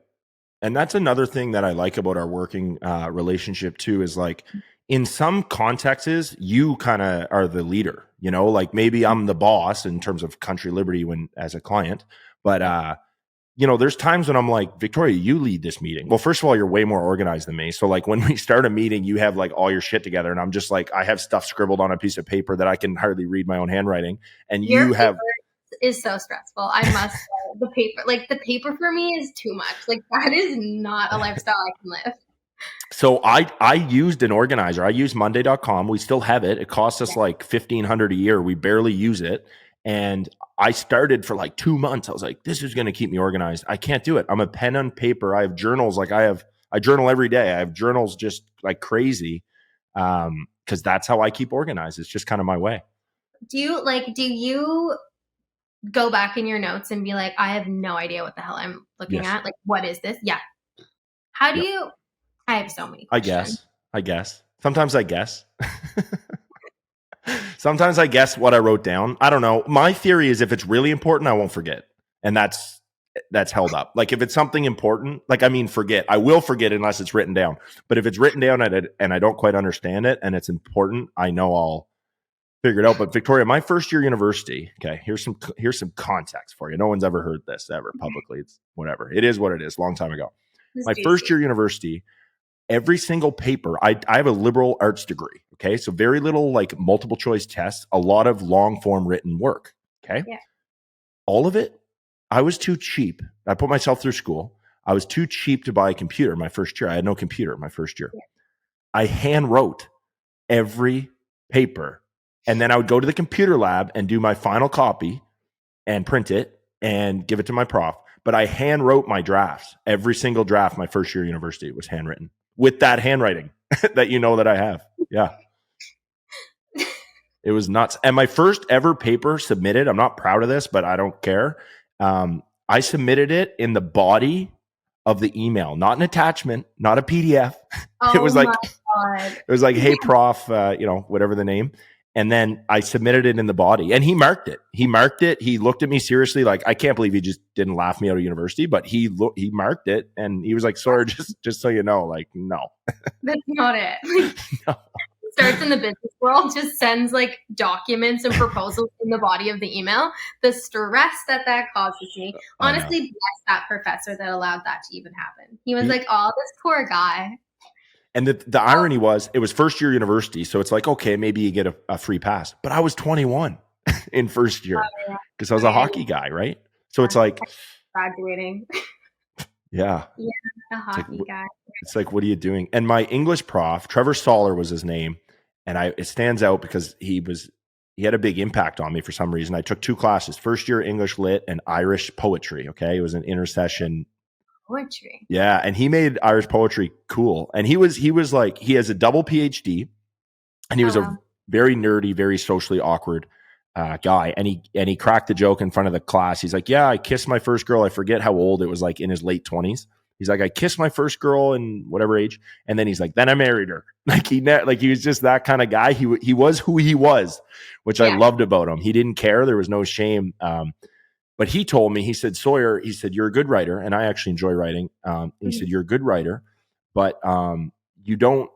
And that's another thing that I like about our working relationship too, is like in some contexts, you kind of are the leader, you know, like maybe I'm the boss in terms of Country Liberty when as a client, but Yeah. you know, there's times when I'm like, Victoria, you lead this meeting. Well, first of all, you're way more organized than me. So like when we start a meeting, you have like all your shit together. And I'm just like, I have stuff scribbled on a piece of paper that I can hardly read my own handwriting. And Your you have, paper is so stressful. I must say, the paper for me is too much. Like that is not a lifestyle I can live. so I used an organizer. I used Monday.com. We still have it. It costs us Yeah. like $1,500 a year. We barely use it. And I started for like 2 months. I was like, this is going to keep me organized. I can't do it. I'm a pen on paper. I have journals. I journal every day. I have journals just like crazy. Cause that's how I keep organized. It's just kind of my way. Do you go back in your notes and be like, I have no idea what the hell I'm looking Yes. at? Like, what is this? Yeah. How do Yep. you I have so many I questions. guess. I guess. Sometimes I guess. Sometimes I guess what I wrote down. I don't know. My theory is if it's really important, I won't forget. And that's held up. Like if it's something important, like I mean forget. I will forget unless it's written down. But if it's written down and I don't quite understand it and it's important, I know I'll figure it out. But Victoria, my first year university, okay, here's some context for you. No one's ever heard this ever publicly. It's whatever. It is what it is, long time ago. This is My first juicy. year university, every single paper, I have a liberal arts degree. Okay. So very little like multiple choice tests, a lot of long form written work. Okay. Yeah. All of it, I was too cheap. I put myself through school. I was too cheap to buy a computer my first year. I had no computer my first year. Yeah. I hand wrote every paper. And then I would go to the computer lab and do my final copy and print it and give it to my prof. But I hand wrote my drafts. Every single draft my first year of university was handwritten with that handwriting that you know that I have. Yeah. It was nuts. And my first ever paper submitted, I'm not proud of this, but I don't care. I submitted it in the body of the email, not an attachment, not a PDF. It Oh was my like, God. it was like, hey, prof, whatever the name. And then I submitted it in the body and he marked it. He marked it. He looked at me seriously. Like, I can't believe he just didn't laugh me out of university, but he marked it. And he was like, sorry, just so you know, like, no, That's not it. no. Starts in the business world, just sends like documents and proposals in the body of the email. The stress that causes me. I know. Honestly, bless that professor that allowed that to even happen. He was He, like, oh, this poor guy. and the irony was it was first year university. So it's like, okay, maybe you get a free pass, but I was 21 in first year because I was a Okay, hockey guy. Right. So it's like, graduating. yeah, Yeah, the it's like, hockey guy. it's like, what are you doing? And my English prof, Trevor Soller was his name. And it stands out because he had a big impact on me for some reason. I took 2 classes, first year English lit and Irish poetry. Okay. It was an intercession. Poetry. Yeah. And he made Irish poetry cool. And he was like, he has a double PhD and he Oh was wow. a very nerdy, very socially awkward guy. And he cracked the joke in front of the class. He's like, yeah, I kissed my first girl. I forget how old it was, like in his late 20s. He's like, I kissed my first girl in whatever age, and then he's like, then I married her. Like he was just that kind of guy. He was who he was, which I Yeah. loved about him. He didn't care. There was no shame. But he told me, he said, Sawyer, he said, you're a good writer, and I actually enjoy writing. He said, you're a good writer, but you don't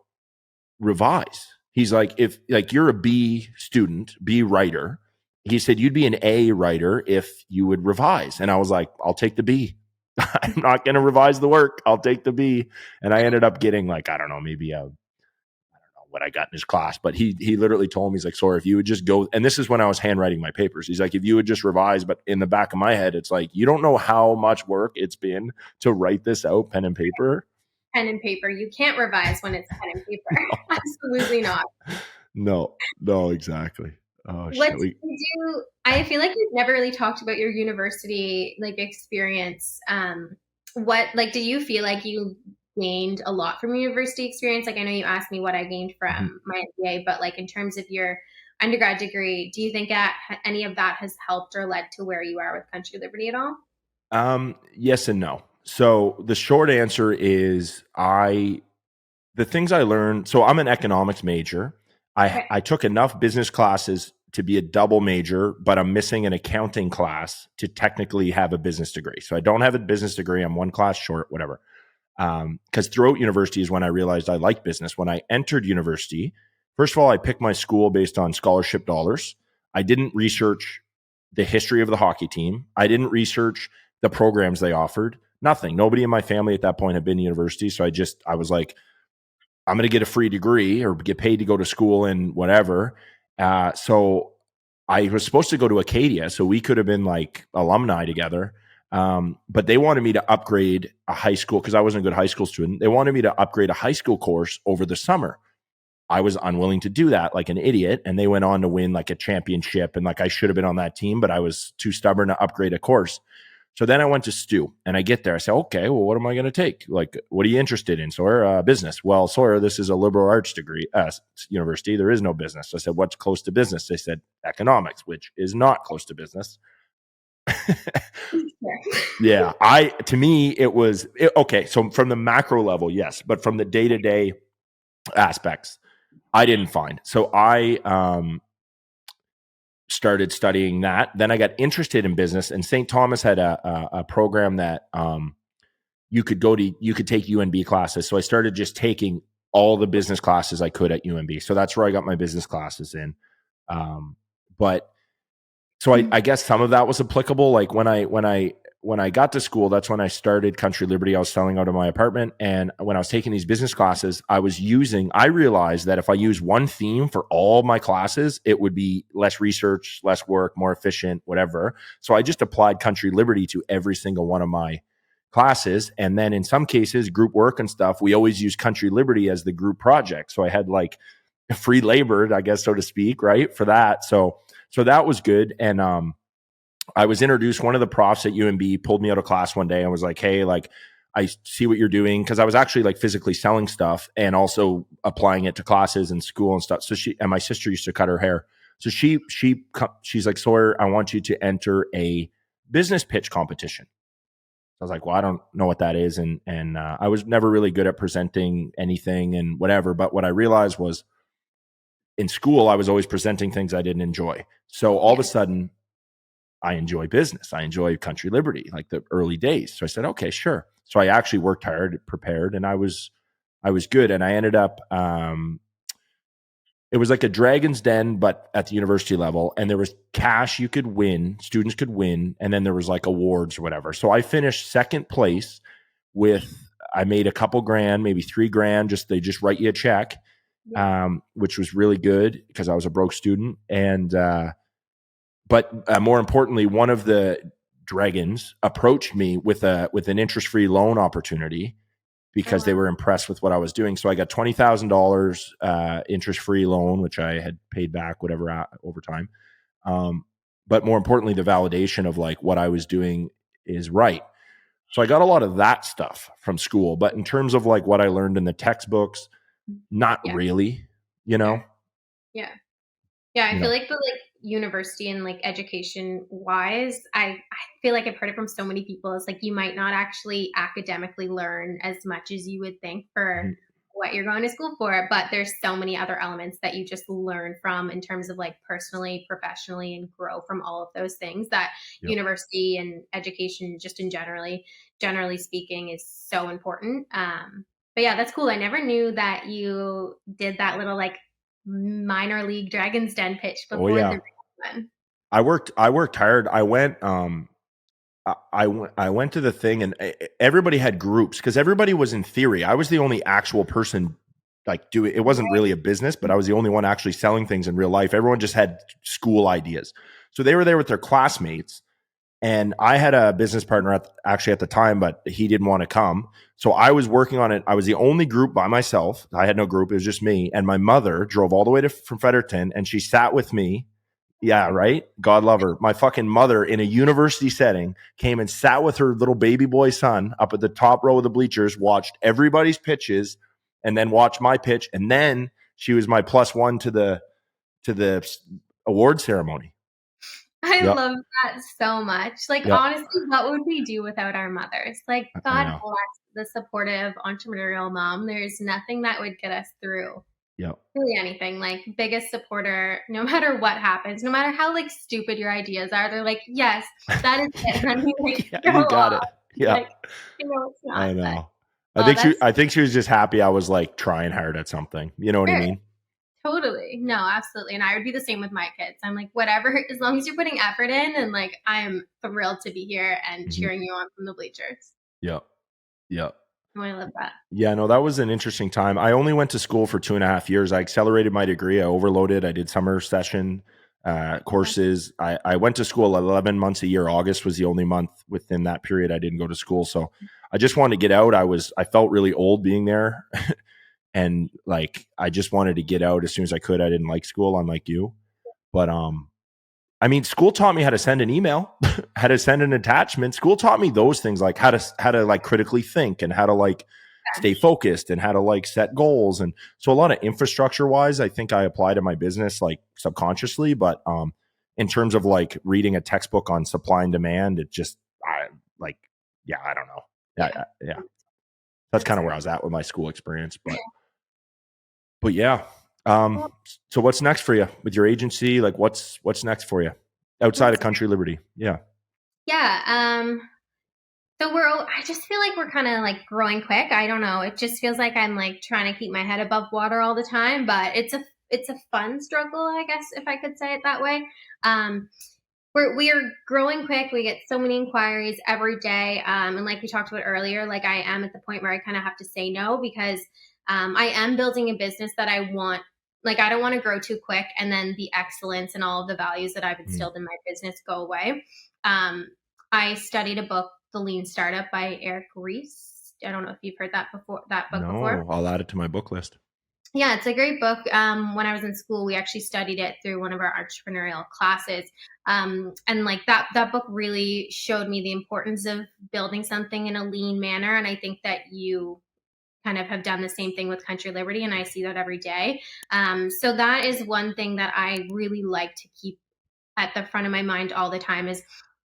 revise. He's like, if like you're a B student, B writer. He said you'd be an A writer if you would revise. And I was like, I'll take the B. I'm not going to revise the work. I'll take the B. And I ended up getting like, I don't know, maybe what I got in his class, but he literally told me, he's like, sorry, if you would just go, and this is when I was handwriting my papers. He's like, if you would just revise, but in the back of my head, it's like, you don't know how much work it's been to write this out, pen and paper. Pen and paper. You can't revise when it's pen and paper. Absolutely not. No, exactly. Oh What shit. did you I feel like you've never really talked about your university like experience. What like do you feel like you gained a lot from university experience? Like I know you asked me what I gained from my MBA, but like in terms of your undergrad degree, do you think any of that has helped or led to where you are with Country Liberty at all? Yes and no. So the short answer is the things I learned. So I'm an economics major. Okay. I took enough business classes to be a double major, but I'm missing an accounting class to technically have a business degree. So I don't have a business degree. I'm 1 class short, whatever. Because throughout university is when I realized I liked business. When I entered university, first of all, I picked my school based on scholarship dollars. I didn't research the history of the hockey team. I didn't research the programs they offered. Nothing. Nobody in my family at that point had been to university. So I was like, I'm going to get a free degree or get paid to go to school and whatever. So I was supposed to go to Acadia, so we could have been like alumni together. But they wanted me to upgrade a high school because I wasn't a good high school student. They wanted me to upgrade a high school course over the summer. I was unwilling to do that like an idiot. And they went on to win like a championship. And like I should have been on that team, but I was too stubborn to upgrade a course. So then I went to Stu and I get there. I say, okay, well, what am I going to take? Like, what are you interested in, Sawyer? Business. Well, Sawyer, this is a liberal arts degree university. There is no business. I said, what's close to business? They said economics, which is not close to business. Yeah. To me, it was okay. So from the macro level, yes, but from the day-to-day aspects, I didn't find. So I started studying that. Then I got interested in business, and St. Thomas had a program that you could take UNB classes. So I started just taking all the business classes I could at UNB. So that's where I got my business classes in. But so I guess some of that was applicable. Like when I got to school, that's when I started Country Liberty. I was selling out of my apartment. And when I was taking these business classes, I realized that if I use one theme for all my classes, it would be less research, less work, more efficient, whatever. So I just applied Country Liberty to every single one of my classes. And then in some cases, group work and stuff, we always use Country Liberty as the group project. So I had like free labor, I guess, so to speak, right, for that. So that was good. And I was introduced, one of the profs at UNB pulled me out of class one day and was like, hey, like, I see what you're doing. Cause I was actually like physically selling stuff and also applying it to classes and school and stuff. So my sister used to cut her hair. So she's like, Sawyer, I want you to enter a business pitch competition. I was like, well, I don't know what that is. And I was never really good at presenting anything and whatever. But what I realized was in school, I was always presenting things I didn't enjoy. So all of a sudden, I enjoy business. I enjoy Country Liberty, like the early days. So I said, okay, sure. So I actually worked hard, prepared, and I was good. And I ended up, it was like a Dragon's Den, but at the university level. And there was cash you could win, students could win. And then there was like awards or whatever. So I finished second place I made a couple grand, maybe $3,000. They just write you a check, which was really good because I was a broke student. And, but more importantly, one of the dragons approached me with an interest-free loan opportunity because they were impressed with what I was doing. So I got $20,000 interest-free loan, which I had paid back whatever over time. But more importantly, the validation of like what I was doing is right. So I got a lot of that stuff from school. But in terms of like what I learned in the textbooks, not really, you know? Yeah. Yeah, I feel like the university and like education wise, I feel like I've heard it from so many people. It's like you might not actually academically learn as much as you would think for what you're going to school for, but there's so many other elements that you just learn from in terms of like personally, professionally, and grow from all of those things that university and education just in generally speaking is so important. But yeah, that's cool. I never knew that you did that little like minor league Dragon's Den pitch before the big one. I worked hard. I went to the thing and everybody had groups because everybody was in theory. I was the only actual person like doing it. Wasn't really a business, but I was the only one actually selling things in real life. Everyone just had school ideas. So they were there with their classmates. And I had a business partner actually at the time, but he didn't want to come. So I was working on it. I was the only group by myself. I had no group. It was just me. And my mother drove all the way from Fredericton and she sat with me. Yeah, right. God love her. My fucking mother in a university setting came and sat with her little baby boy son up at the top row of the bleachers, watched everybody's pitches and then watched my pitch. And then she was my +1 to the award ceremony. I love that so much. Like, honestly, what would we do without our mothers? Like, God bless the supportive entrepreneurial mom. There's nothing that would get us through really anything. Like, biggest supporter, no matter what happens, no matter how like stupid your ideas are, they're like, yes, that is it, honey. Like, you got it. Yeah. Like, it's not. I know. Oh, that's I think she was just happy I was like trying hard at something. You know what I fair. mean? Totally. No, absolutely. And I would be the same with my kids. I'm like, whatever, as long as you're putting effort in, and like, I'm thrilled to be here and Hmm. cheering you on from the bleachers. Yep. Yep. I love that. Yeah, no, that was an interesting time. I only went to school for 2.5 years. I accelerated my degree. I overloaded. I did summer session courses. I went to school 11 months a year. August was the only month within that period I didn't go to school. So I just wanted to get out. I felt really old being there. And like, I just wanted to get out as soon as I could. I didn't like school, unlike you. But I mean, school taught me how to send an email, how to send an attachment. School taught me those things, like how to like critically think and how to like stay focused and how to like set goals. And so a lot of infrastructure wise, I think I apply to my business like subconsciously. But in terms of like reading a textbook on supply and demand, it just I like yeah, I don't know. Yeah, Yeah. That's that's kind of where fair. I was at with my school experience. But yeah. Well, So what's next for you with your agency? Like what's next for you outside of what's Country Liberty? Yeah. yeah. So I just feel like we're kind of like growing quick. I don't know. It just feels like I'm like trying to keep my head above water all the time, but it's a fun struggle, I guess, if I could say it that way. Um, we are growing quick. We get so many inquiries every day. And like we talked about earlier, like I am at the point where I kind of have to say no because I am building a business that I want. Like I don't want to grow too quick and then the excellence and all of the values that I've Mm. instilled in my business go away. Um, I studied a book, The Lean Startup by Eric Ries. I don't know if you've heard that book before. No, I'll add it to my book list. Yeah, it's a great book. When I was in school, we actually studied it through one of our entrepreneurial classes, and like that book really showed me the importance of building something in a lean manner. And I think that you kind of have done the same thing with Country Liberty, and I see that every day. So that is one thing that I really like to keep at the front of my mind all the time is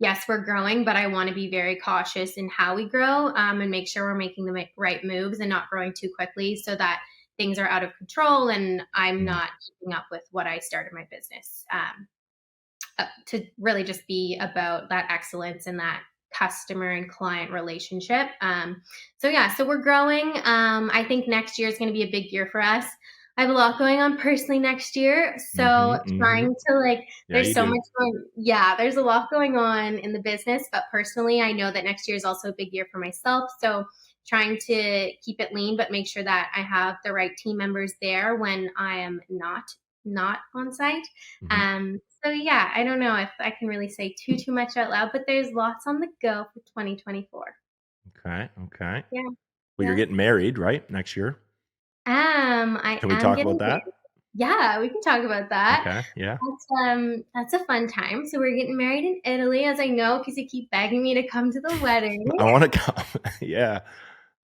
yes, we're growing, but I want to be very cautious in how we grow and make sure we're making the right moves and not growing too quickly so that things are out of control and I'm Mm. not keeping up with what I started my business to really just be about that excellence and that customer and client relationship. So yeah, so we're growing. I think next year is going to be a big year for us. I have a lot going on personally next year. Mm-hmm, So mm-hmm. trying to like, Yeah, there's you so do. much going, yeah, there's a lot going on in the business, but personally, I know that next year is also a big year for myself. So trying to keep it lean, but make sure that I have the right team members there when I am not on site. Hmm. So yeah, I don't know if I can really say too much out loud, but there's lots on the go for 2024. Okay. Okay. Yeah, Well, you're yeah. getting married, right? Next year. I Can we am talk getting about married. that? Yeah, we can talk about that. Okay. Yeah. That's a fun time. So we're getting married in Italy, as I know, because you keep begging me to come to the wedding. I want to come. Yeah.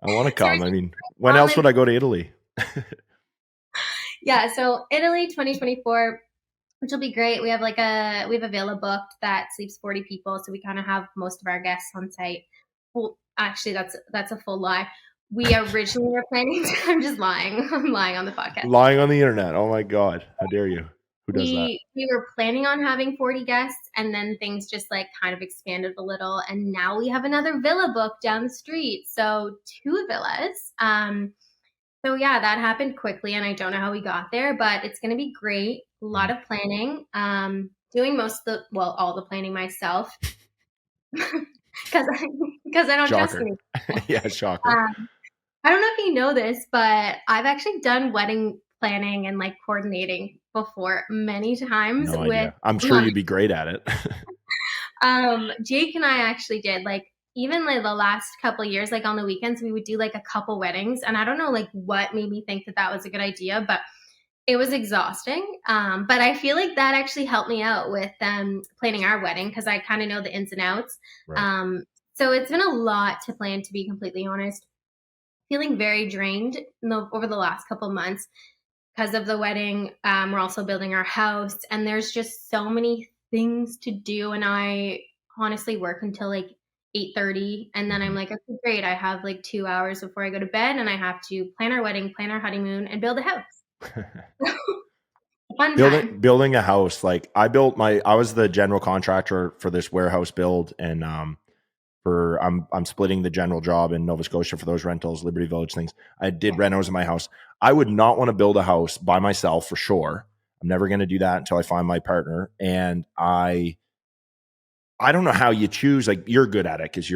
I want to So we're come. I just mean, when all else in. would I go to Italy? Yeah, so Italy 2024, which will be great. We have a villa booked that sleeps 40 people, so we kind of have most of our guests on site. Well, actually, that's a full lie. We originally were planning. I'm just lying. I'm lying on the podcast. Lying on the internet. Oh my God. How dare you? Who does that? We were planning on having 40 guests, and then things just like kind of expanded a little, and now we have another villa booked down the street, so two villas. So yeah, that happened quickly, and I don't know how we got there, but it's going to be great. A lot Mm. of planning. Doing all the planning myself because because I don't trust Shocker. anyone. Yeah. Shocker. I don't know if you know this, but I've actually done wedding planning and like coordinating before many times No with idea. I'm sure you'd be great at it. Jake and I actually did like even like the last couple of years, like on the weekends, we would do like a couple weddings, and I don't know like what made me think that that was a good idea, but it was exhausting. But I feel like that actually helped me out with planning our wedding because I kind of know the ins and outs. Right. So it's been a lot to plan, to be completely honest. Feeling very drained over the last couple of months because of the wedding. We're also building our house, and there's just so many things to do. And I honestly work until like 8:30, and then I'm Mhm. like, okay, great. I have like 2 hours before I go to bed, and I have to plan our wedding, plan our honeymoon, and build a house. Fun time. Building a house. Like I was the general contractor for this warehouse build, and for I'm splitting the general job in Nova Scotia for those rentals, Liberty Village things. I did renos in my house. I would not want to build a house by myself for sure. I'm never going to do that until I find my partner. And I don't know how you choose. Like, you're good at it because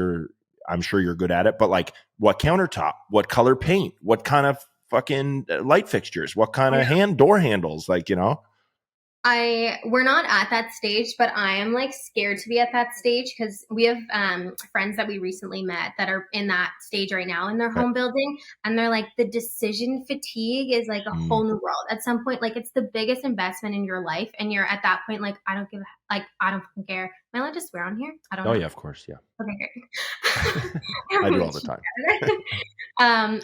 I'm sure you're good at it. But like, what countertop, what color paint, what kind of fucking light fixtures, what kind of door handles, like, you know. We're not at that stage, but I am like scared to be at that stage because we have friends that we recently met that are in that stage right now in their home building, and they're like, the decision fatigue is like a whole new world. At some point, like, it's the biggest investment in your life, and you're at that point like, I don't fucking care. Am I allowed to swear on here? I don't know. Yeah, of course, yeah. Okay, great. I do all the time.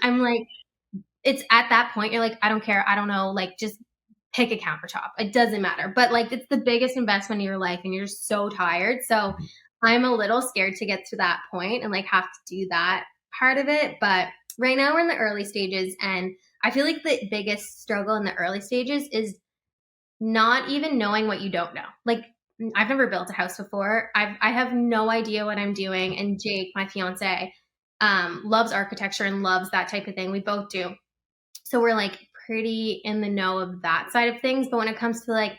I'm like, it's at that point you're like, I don't care. I don't know. Like, just pick a countertop. It doesn't matter. But like, it's the biggest investment in your life and you're so tired. So I'm a little scared to get to that point and like have to do that part of it. But right now we're in the early stages, and I feel like the biggest struggle in the early stages is not even knowing what you don't know. Like, I've never built a house before. I have no idea what I'm doing. And Jake, my fiance, loves architecture and loves that type of thing. We both do. So we're like pretty in the know of that side of things. But when it comes to like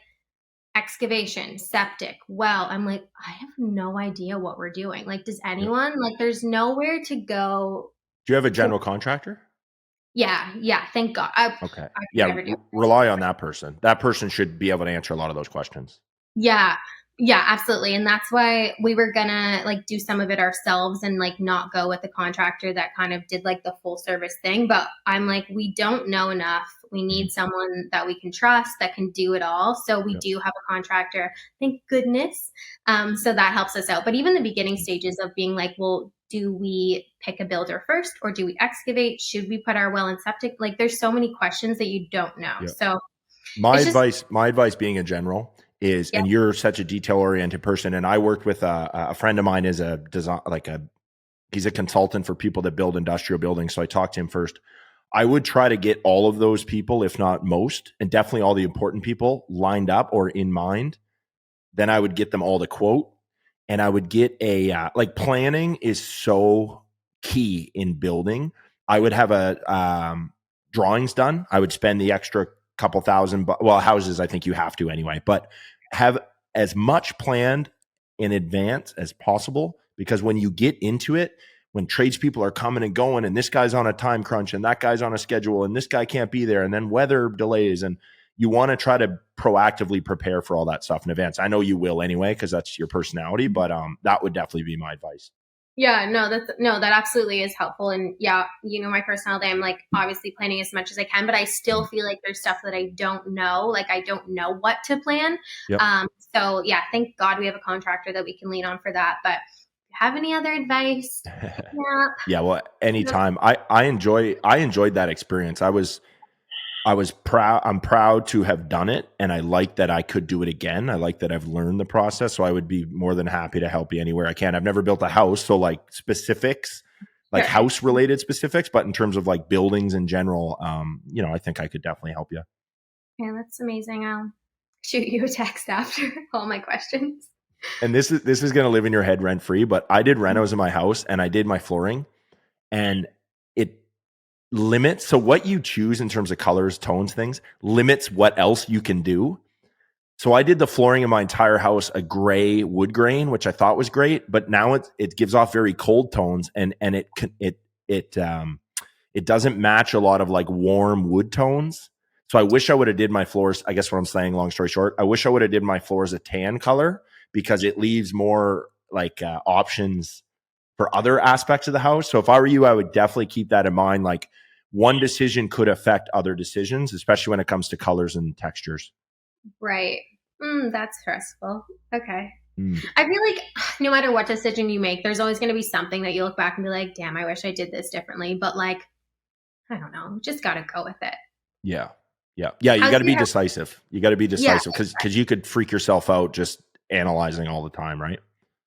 excavation, septic, well, I'm like, I have no idea what we're doing. Like, does anyone, like, there's nowhere to go. Do you have a general contractor? Yeah. Thank God. Okay. Rely on that person. That person should be able to answer a lot of those questions. Yeah, absolutely. And that's why we were gonna like do some of it ourselves and like not go with the contractor that kind of did like the full service thing. But I'm like, we don't know enough. We need someone that we can trust that can do it all. So we do have a contractor, thank goodness. So that helps us out. But even the beginning stages of being like, well, do we pick a builder first or do we excavate? Should we put our well in septic? Like, there's so many questions that you don't know. Yeah. So my advice being a general is, and you're such a detail oriented person. And I worked with a friend of mine is he's a consultant for people that build industrial buildings. So I talked to him first. I would try to get all of those people, if not most, and definitely all the important people lined up or in mind. Then I would get them all to quote. And I would get like, planning is so key in building. I would have drawings done. I would spend the extra couple thousand, houses, I think you have to anyway, but have as much planned in advance as possible, because when you get into it, when tradespeople are coming and going, and this guy's on a time crunch and that guy's on a schedule and this guy can't be there, and then weather delays, and you want to try to proactively prepare for all that stuff in advance. I know you will anyway, because that's your personality, but that would definitely be my advice. Yeah, that absolutely is helpful. And yeah, you know, my personality, I'm like obviously planning as much as I can, but I still feel like there's stuff that I don't know. Like, I don't know what to plan. Yep. So yeah, thank God we have a contractor that we can lean on for that. But have any other advice? Yeah, well, anytime. I enjoyed that experience. I'm proud to have done it, and I like that I could do it again. I like that I've learned the process, so I would be more than happy to help you anywhere I can. I've never built a house, so like specifics, like house related specifics, but in terms of like buildings in general, I think I could definitely help you. Yeah, that's amazing. I'll shoot you a text after all my questions. And this is going to live in your head rent free, but I did renos in my house and I did my flooring, and it limits. So what you choose in terms of colors, tones, things limits what else you can do. So I did the flooring in my entire house a gray wood grain, which I thought was great, but now it gives off very cold tones, and it doesn't match a lot of like warm wood tones. So I wish I would have did my floors. I guess what I'm saying, long story short, I wish I would have did my floors a tan color, because it leaves more like options for other aspects of the house. So if I were you, I would definitely keep that in mind. Like, one decision could affect other decisions, especially when it comes to colors and textures. Right. That's stressful. Okay. I feel like no matter what decision you make, there's always going to be something that you look back and be like, damn, I wish I did this differently. But like, I don't know, just got to go with it. Yeah. You got to be decisive. You got to be decisive, because you could freak yourself out just analyzing all the time, right?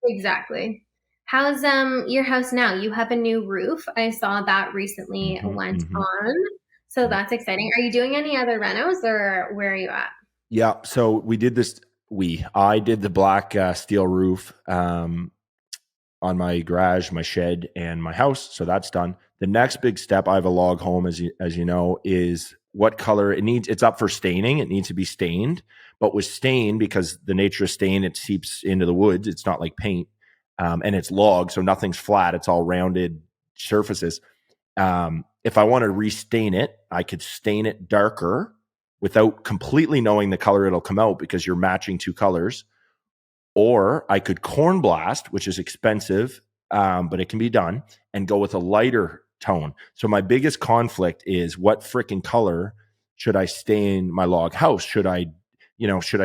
Exactly. How's your house now? You have a new roof. I saw that recently went on. So that's exciting. Are you doing any other renos, or where are you at? Yeah. So we did this. I did the black steel roof. on my garage, my shed, and my house. So that's done. The next big step, I have a log home, as you know, is what color it needs. It's up for staining. It needs to be stained, but with stain, because the nature of stain, it seeps into the woods. It's not like paint, and it's log, so nothing's flat. It's all rounded surfaces. If I want to restain it, I could stain it darker without completely knowing the color it'll come out, because you're matching two colors. Or I could corn blast, which is expensive, but it can be done, and go with a lighter tone. So my biggest conflict is, what freaking color should I stain my log house? Should I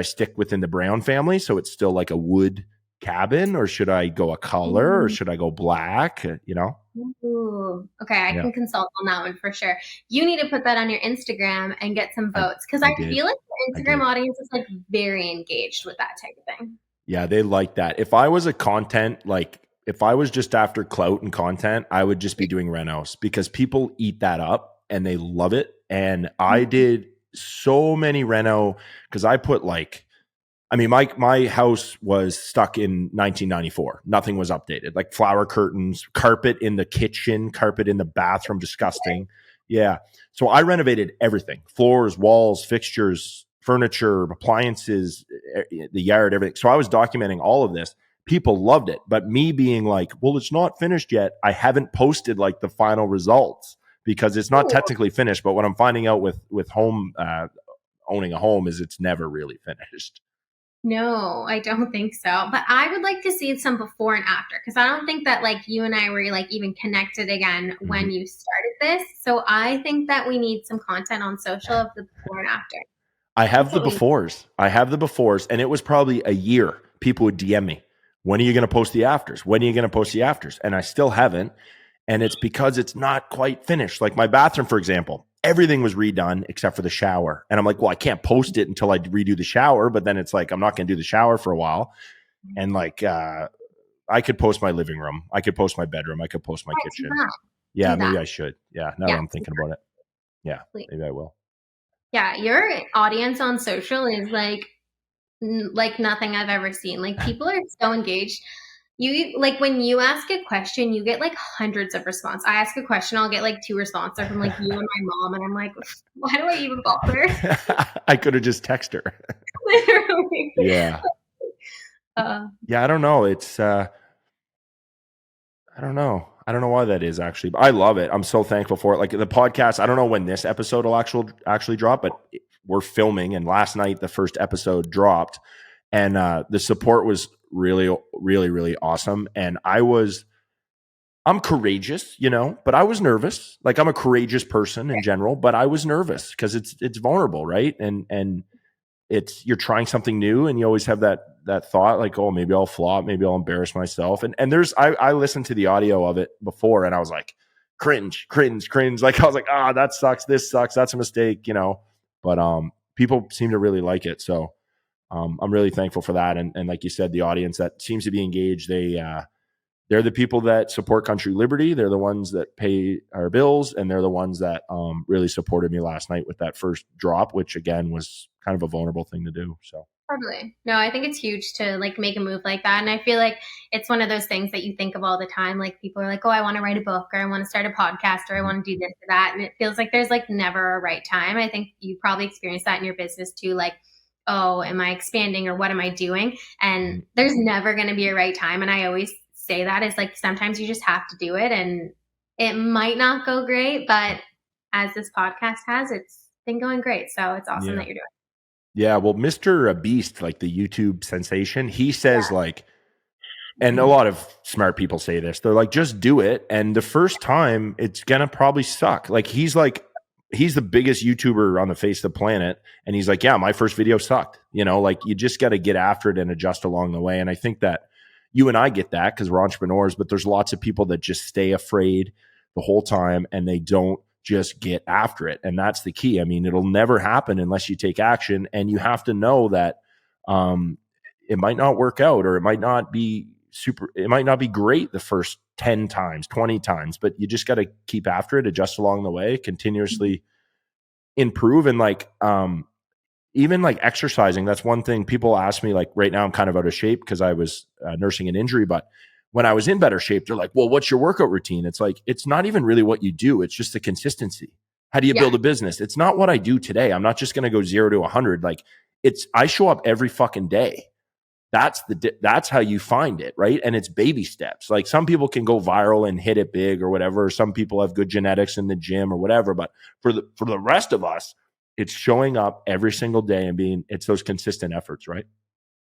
stick within the brown family so it's still like a wood cabin, or should I go a color, or should I go black? Ooh, okay, I Yeah, can consult on that one for sure. You need to put that on your Instagram and get some votes, because I did. feel like the I Instagram did. audience is like very engaged with that type of thing. Yeah, they like that. If I was if I was just after clout and content, I would just be doing renos, because people eat that up and they love it. And I did so many reno, because I put my house was stuck in 1994. Nothing was updated. Like flower curtains, carpet in the kitchen, carpet in the bathroom, disgusting. Yeah. So I renovated everything: floors, walls, fixtures, furniture, appliances, the yard, everything. So I was documenting all of this. People loved it. But me being like, well, it's not finished yet, I haven't posted like the final results, because it's not technically finished. But what I'm finding out with owning a home is it's never really finished. No, I don't think so. But I would like to see some before and after, because I don't think that like you and I were like even connected again when Mhm. you started this. So I think that we need some content on social of the before and after. I That's have the what we need. befores. And it was probably a year. People would DM me, when are you going to post the afters? When are you going to post the afters? And I still haven't. And it's because it's not quite finished. Like my bathroom, for example, everything was redone except for the shower. And I'm like, well, I can't post it until I redo the shower. But then it's like, I'm not going to do the shower for a while. And I could post my living room. I could post my bedroom. I could post my Do kitchen. that. Yeah, Do that. maybe I should. Yeah, now that Yeah. I'm thinking about it. Yeah, maybe I will. Yeah, your audience on social is like nothing I've ever seen. Like people are so engaged. You like when you ask a question, you get like hundreds of response. I ask a question, I'll get like two responses from like you and my mom, and I'm like, why do I even bother? I could have just texted her. Literally. Yeah. Uh, Yeah, I don't know. I don't know. I don't know why that is, actually, but I love it. I'm so thankful for it. Like the podcast, I don't know when this episode will actually drop, but we're filming, and last night the first episode dropped, and the support was really, really, really awesome. And I'm courageous, but I was nervous. Like I'm a courageous person in general, but I was nervous because it's vulnerable, right? And you're trying something new, and you always have that thought like, oh, maybe I'll flop, maybe I'll embarrass myself. And I listened to the audio of it before, and I was like, cringe, cringe, cringe. Like I was like, that sucks, this sucks, that's a mistake. But people seem to really like it. So I'm really thankful for that. And like you said, the audience that seems to be engaged, they're the people that support Country Liberty. They're the ones that pay our bills, and they're the ones that really supported me last night with that first drop, which again was kind of a vulnerable thing to do. So totally. No, I think it's huge to like make a move like that. And I feel like it's one of those things that you think of all the time. Like people are like, oh, I want to write a book, or I want to start a podcast, or I want to do this or that. And it feels like there's like never a right time. I think you probably experienced that in your business too. Like, oh, am I expanding, or what am I doing? And there's never going to be a right time. And I always say that is like sometimes you just have to do it, and it might not go great, but as this podcast has, it's been going great. So it's awesome yeah. that you're doing Yeah, well, Mr. Beast, like the YouTube sensation, he says it. like, and a lot of smart people say this, they're like, just do it. And the first time it's going to probably suck. He's the biggest YouTuber on the face of the planet. And he's like, yeah, my first video sucked. Like you just got to get after it and adjust along the way. And I think that you and I get that because we're entrepreneurs, but there's lots of people that just stay afraid the whole time and they don't just get after it. And that's the key. I mean, it'll never happen unless you take action. And you have to know that it might not work out, or it might not be great the first 10 times, 20 times, but you just got to keep after it, adjust along the way, continuously improve. And even like exercising, that's one thing people ask me. Like right now I'm kind of out of shape because I was nursing an injury, but when I was in better shape, they're like, well, what's your workout routine? It's like, it's not even really what you do. It's just the consistency. How do you Yeah. build a business? It's not what I do today. I'm not just going to go 0 to 100. Like I show up every fucking day. That's how you find it, right? And it's baby steps. Like some people can go viral and hit it big or whatever. Some people have good genetics in the gym or whatever. But for the rest of us, it's showing up every single day and it's those consistent efforts, right?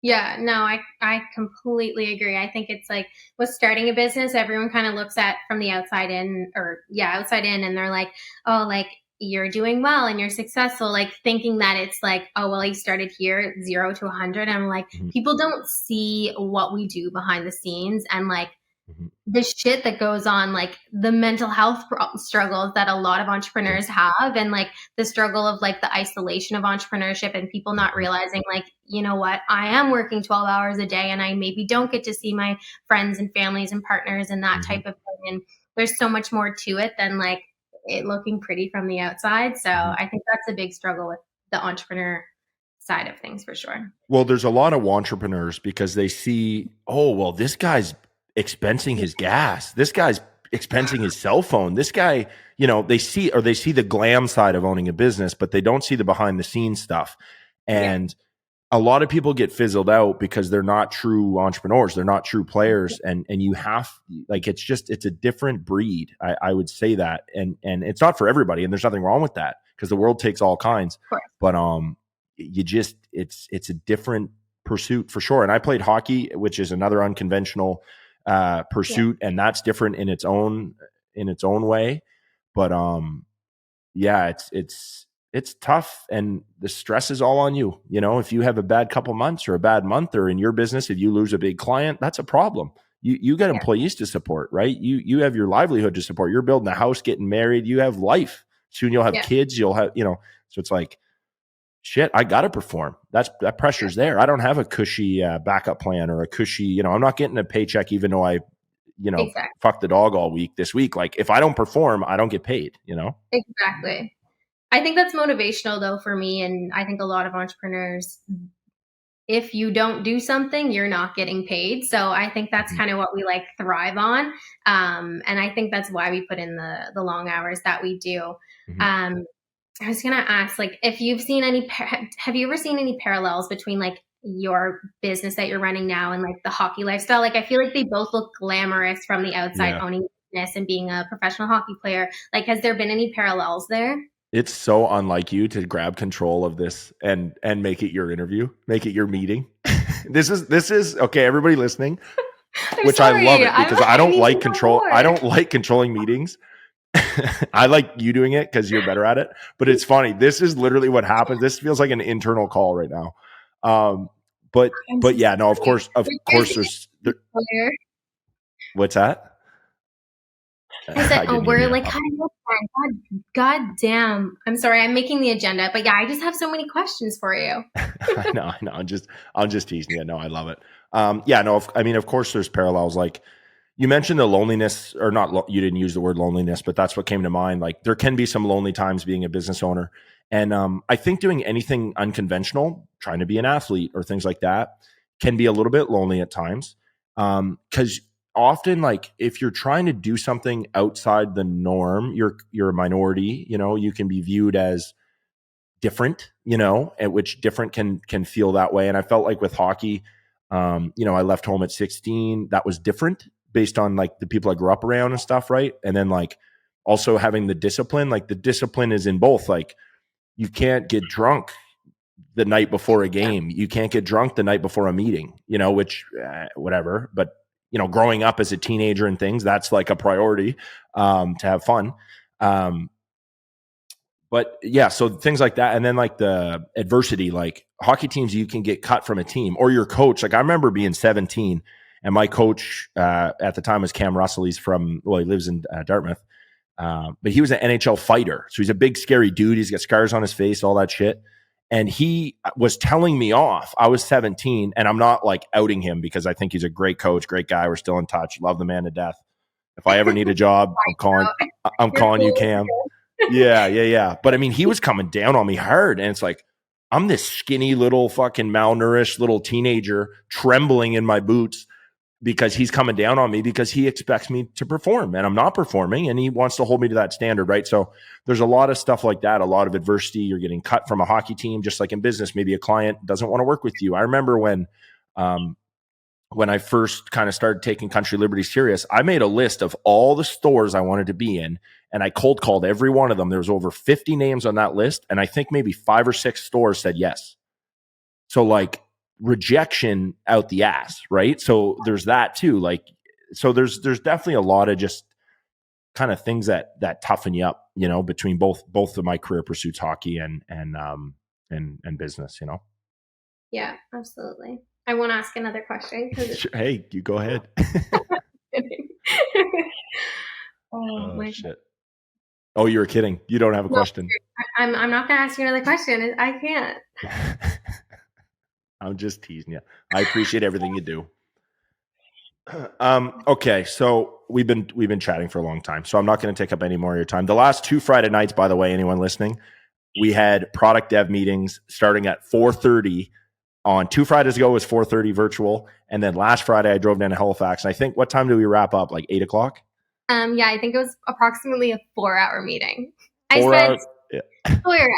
Yeah, no, I completely agree. I think it's like with starting a business, everyone kind of looks at from the outside in, or yeah, outside in, and they're like, oh, like you're doing well and you're successful, like thinking that it's like, oh, well, he started here 0 to 100. I'm like, Mm-hmm. people don't see what we do behind the scenes and like Mm-hmm. the shit that goes on, like the mental health struggles that a lot of entrepreneurs have, and like the struggle of like the isolation of entrepreneurship and people not realizing like, you know what, I am working 12 hours a day and I maybe don't get to see my friends and families and partners and that type of thing. And there's so much more to it than like it looking pretty from the outside. So I think that's a big struggle with the entrepreneur side of things for sure. Well, there's a lot of entrepreneurs because they see, oh, well, this guy's expensing his gas. This guy's expensing his cell phone. This guy, they see the glam side of owning a business, but they don't see the behind the scenes stuff. And a lot of people get fizzled out because they're not true entrepreneurs. They're not true players. And you have like, it's a different breed. I would say that. And it's not for everybody. And there's nothing wrong with that because the world takes all kinds, but, it's a different pursuit for sure. And I played hockey, which is another unconventional pursuit, and that's different in its own way. But it's tough, and the stress is all on you. If you have a bad couple months or a bad month, or in your business, if you lose a big client, that's a problem. You got employees to support, right? You have your livelihood to support. You're building a house, getting married. You have life. Soon you'll have kids. You'll have, so it's like, shit, I got to perform. That pressure's there. I don't have a cushy backup plan or a cushy, I'm not getting a paycheck even though I, fuck the dog all week this week. Like if I don't perform, I don't get paid, Exactly. I think that's motivational though for me. And I think a lot of entrepreneurs, if you don't do something, you're not getting paid. So I think that's kind of what we like thrive on. And I think that's why we put in the long hours that we do. I was going to ask, like, if you've seen have you ever seen any parallels between like your business that you're running now and like the hockey lifestyle? Like, I feel like they both look glamorous from the outside, owning a business and being a professional hockey player. Like, has there been any parallels there? It's so unlike you to grab control of this and make it your interview, make it your meeting. This is okay. Everybody listening, which sorry. I love it because I don't like control. I don't like controlling meetings. I like you doing it because you're better at it. But it's funny. This is literally what happens. This feels like an internal call right now. But yeah, no. Of course, there's. What's that? I said, "Oh, we're like kind of God damn! I'm sorry, I'm making the agenda, but yeah, I just have so many questions for you." I know. I'm just teasing you. No, I love it. Yeah, no. Of course, there's parallels. Like you mentioned the loneliness, or not. You didn't use the word loneliness, but that's what came to mind. Like there can be some lonely times being a business owner, and I think doing anything unconventional, trying to be an athlete or things like that, can be a little bit lonely at times. Because often, like if you're trying to do something outside the norm, you're a minority. You can be viewed as different. At which different can feel that way. And I felt like with hockey, I left home at 16. That was different based on like the people I grew up around and stuff, right? And then like also having the discipline. Like the discipline is in both. Like you can't get drunk the night before a game. You can't get drunk the night before a meeting. Which whatever, but. Growing up as a teenager and things, that's like a priority to have fun. But yeah, so things like that. And then like the adversity, like hockey teams, you can get cut from a team or your coach. Like I remember being 17 and my coach at the time was Cam Russell. He lives in Dartmouth, but he was an NHL fighter. So he's a big, scary dude. He's got scars on his face, all that shit. And he was telling me off. I was 17 and I'm not like outing him because I think he's a great coach, great guy. We're still in touch. Love the man to death. If I ever need a job, I'm calling you, Cam. Yeah. But I mean, he was coming down on me hard. And it's like, I'm this skinny little fucking malnourished little teenager trembling in my boots because he's coming down on me because he expects me to perform and I'm not performing and he wants to hold me to that standard, right? So there's a lot of stuff like that, a lot of adversity. You're getting cut from a hockey team, just like in business. Maybe a client doesn't want to work with you. I remember when I first kind of started taking Country Liberty serious, I made a list of all the stores I wanted to be in and I cold called every one of them. There was over 50 names on that list. And I think maybe 5 or 6 stores said yes. So like rejection out the ass, right? So there's that too. Like, so there's definitely a lot of just kind of things that toughen you up, you know, between both of my career pursuits, hockey and business, you know? Yeah, absolutely. I won't ask another question. Hey, you go ahead. Oh my shit. Oh, you were kidding. You don't have a question. I'm not going to ask you another question. I can't. I'm just teasing you. I appreciate everything you do. Okay, so we've been chatting for a long time, so I'm not going to take up any more of your time. The last 2 Friday nights, by the way, anyone listening, we had product dev meetings starting at 4:30. On 2 Fridays ago was 4:30 virtual, and then last Friday I drove down to Halifax. And I think, what time did we wrap up? Like 8:00? Yeah, I think it was approximately a 4-hour meeting. Sawyer,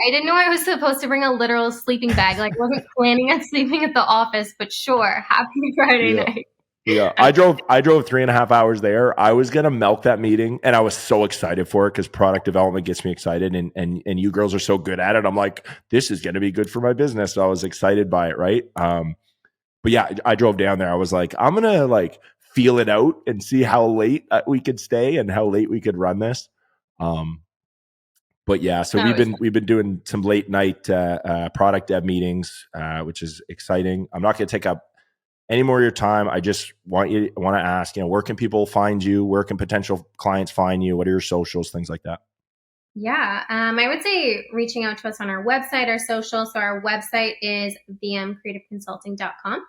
I didn't know I was supposed to bring a literal sleeping bag. Like, I wasn't planning on sleeping at the office, but sure, happy Friday night. Yeah, I drove 3.5 hours there. I was gonna milk that meeting, and I was so excited for it because product development gets me excited, and you girls are so good at it. I'm like, this is gonna be good for my business. So I was excited by it, right? But yeah, I drove down there. I was like, I'm gonna like feel it out and see how late we could stay and how late we could run this. But yeah, so we've been doing some late night product dev meetings, which is exciting. I'm not gonna take up any more of your time. I just want to ask, you know, where can people find you? Where can potential clients find you? What are your socials, things like that? Yeah, I would say reaching out to us on our website, our social. So our website is vmcreativeconsulting.com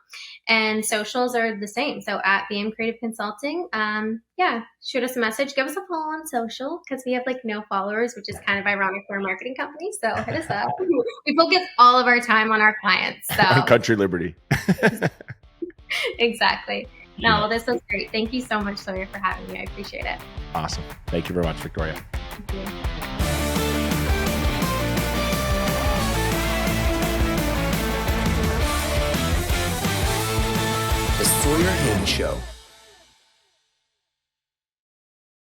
and socials are the same. So at VM Creative Consulting, yeah, shoot us a message, give us a follow on social because we have like no followers, which is kind of ironic for a marketing company. So hit us up. We focus all of our time on our clients. So on Country Liberty. Exactly. No, well, this was great. Thank you so much, Sawyer, for having me. I appreciate it. Awesome. Thank you very much, Victoria. Thank you. The Sawyer Hannay Show.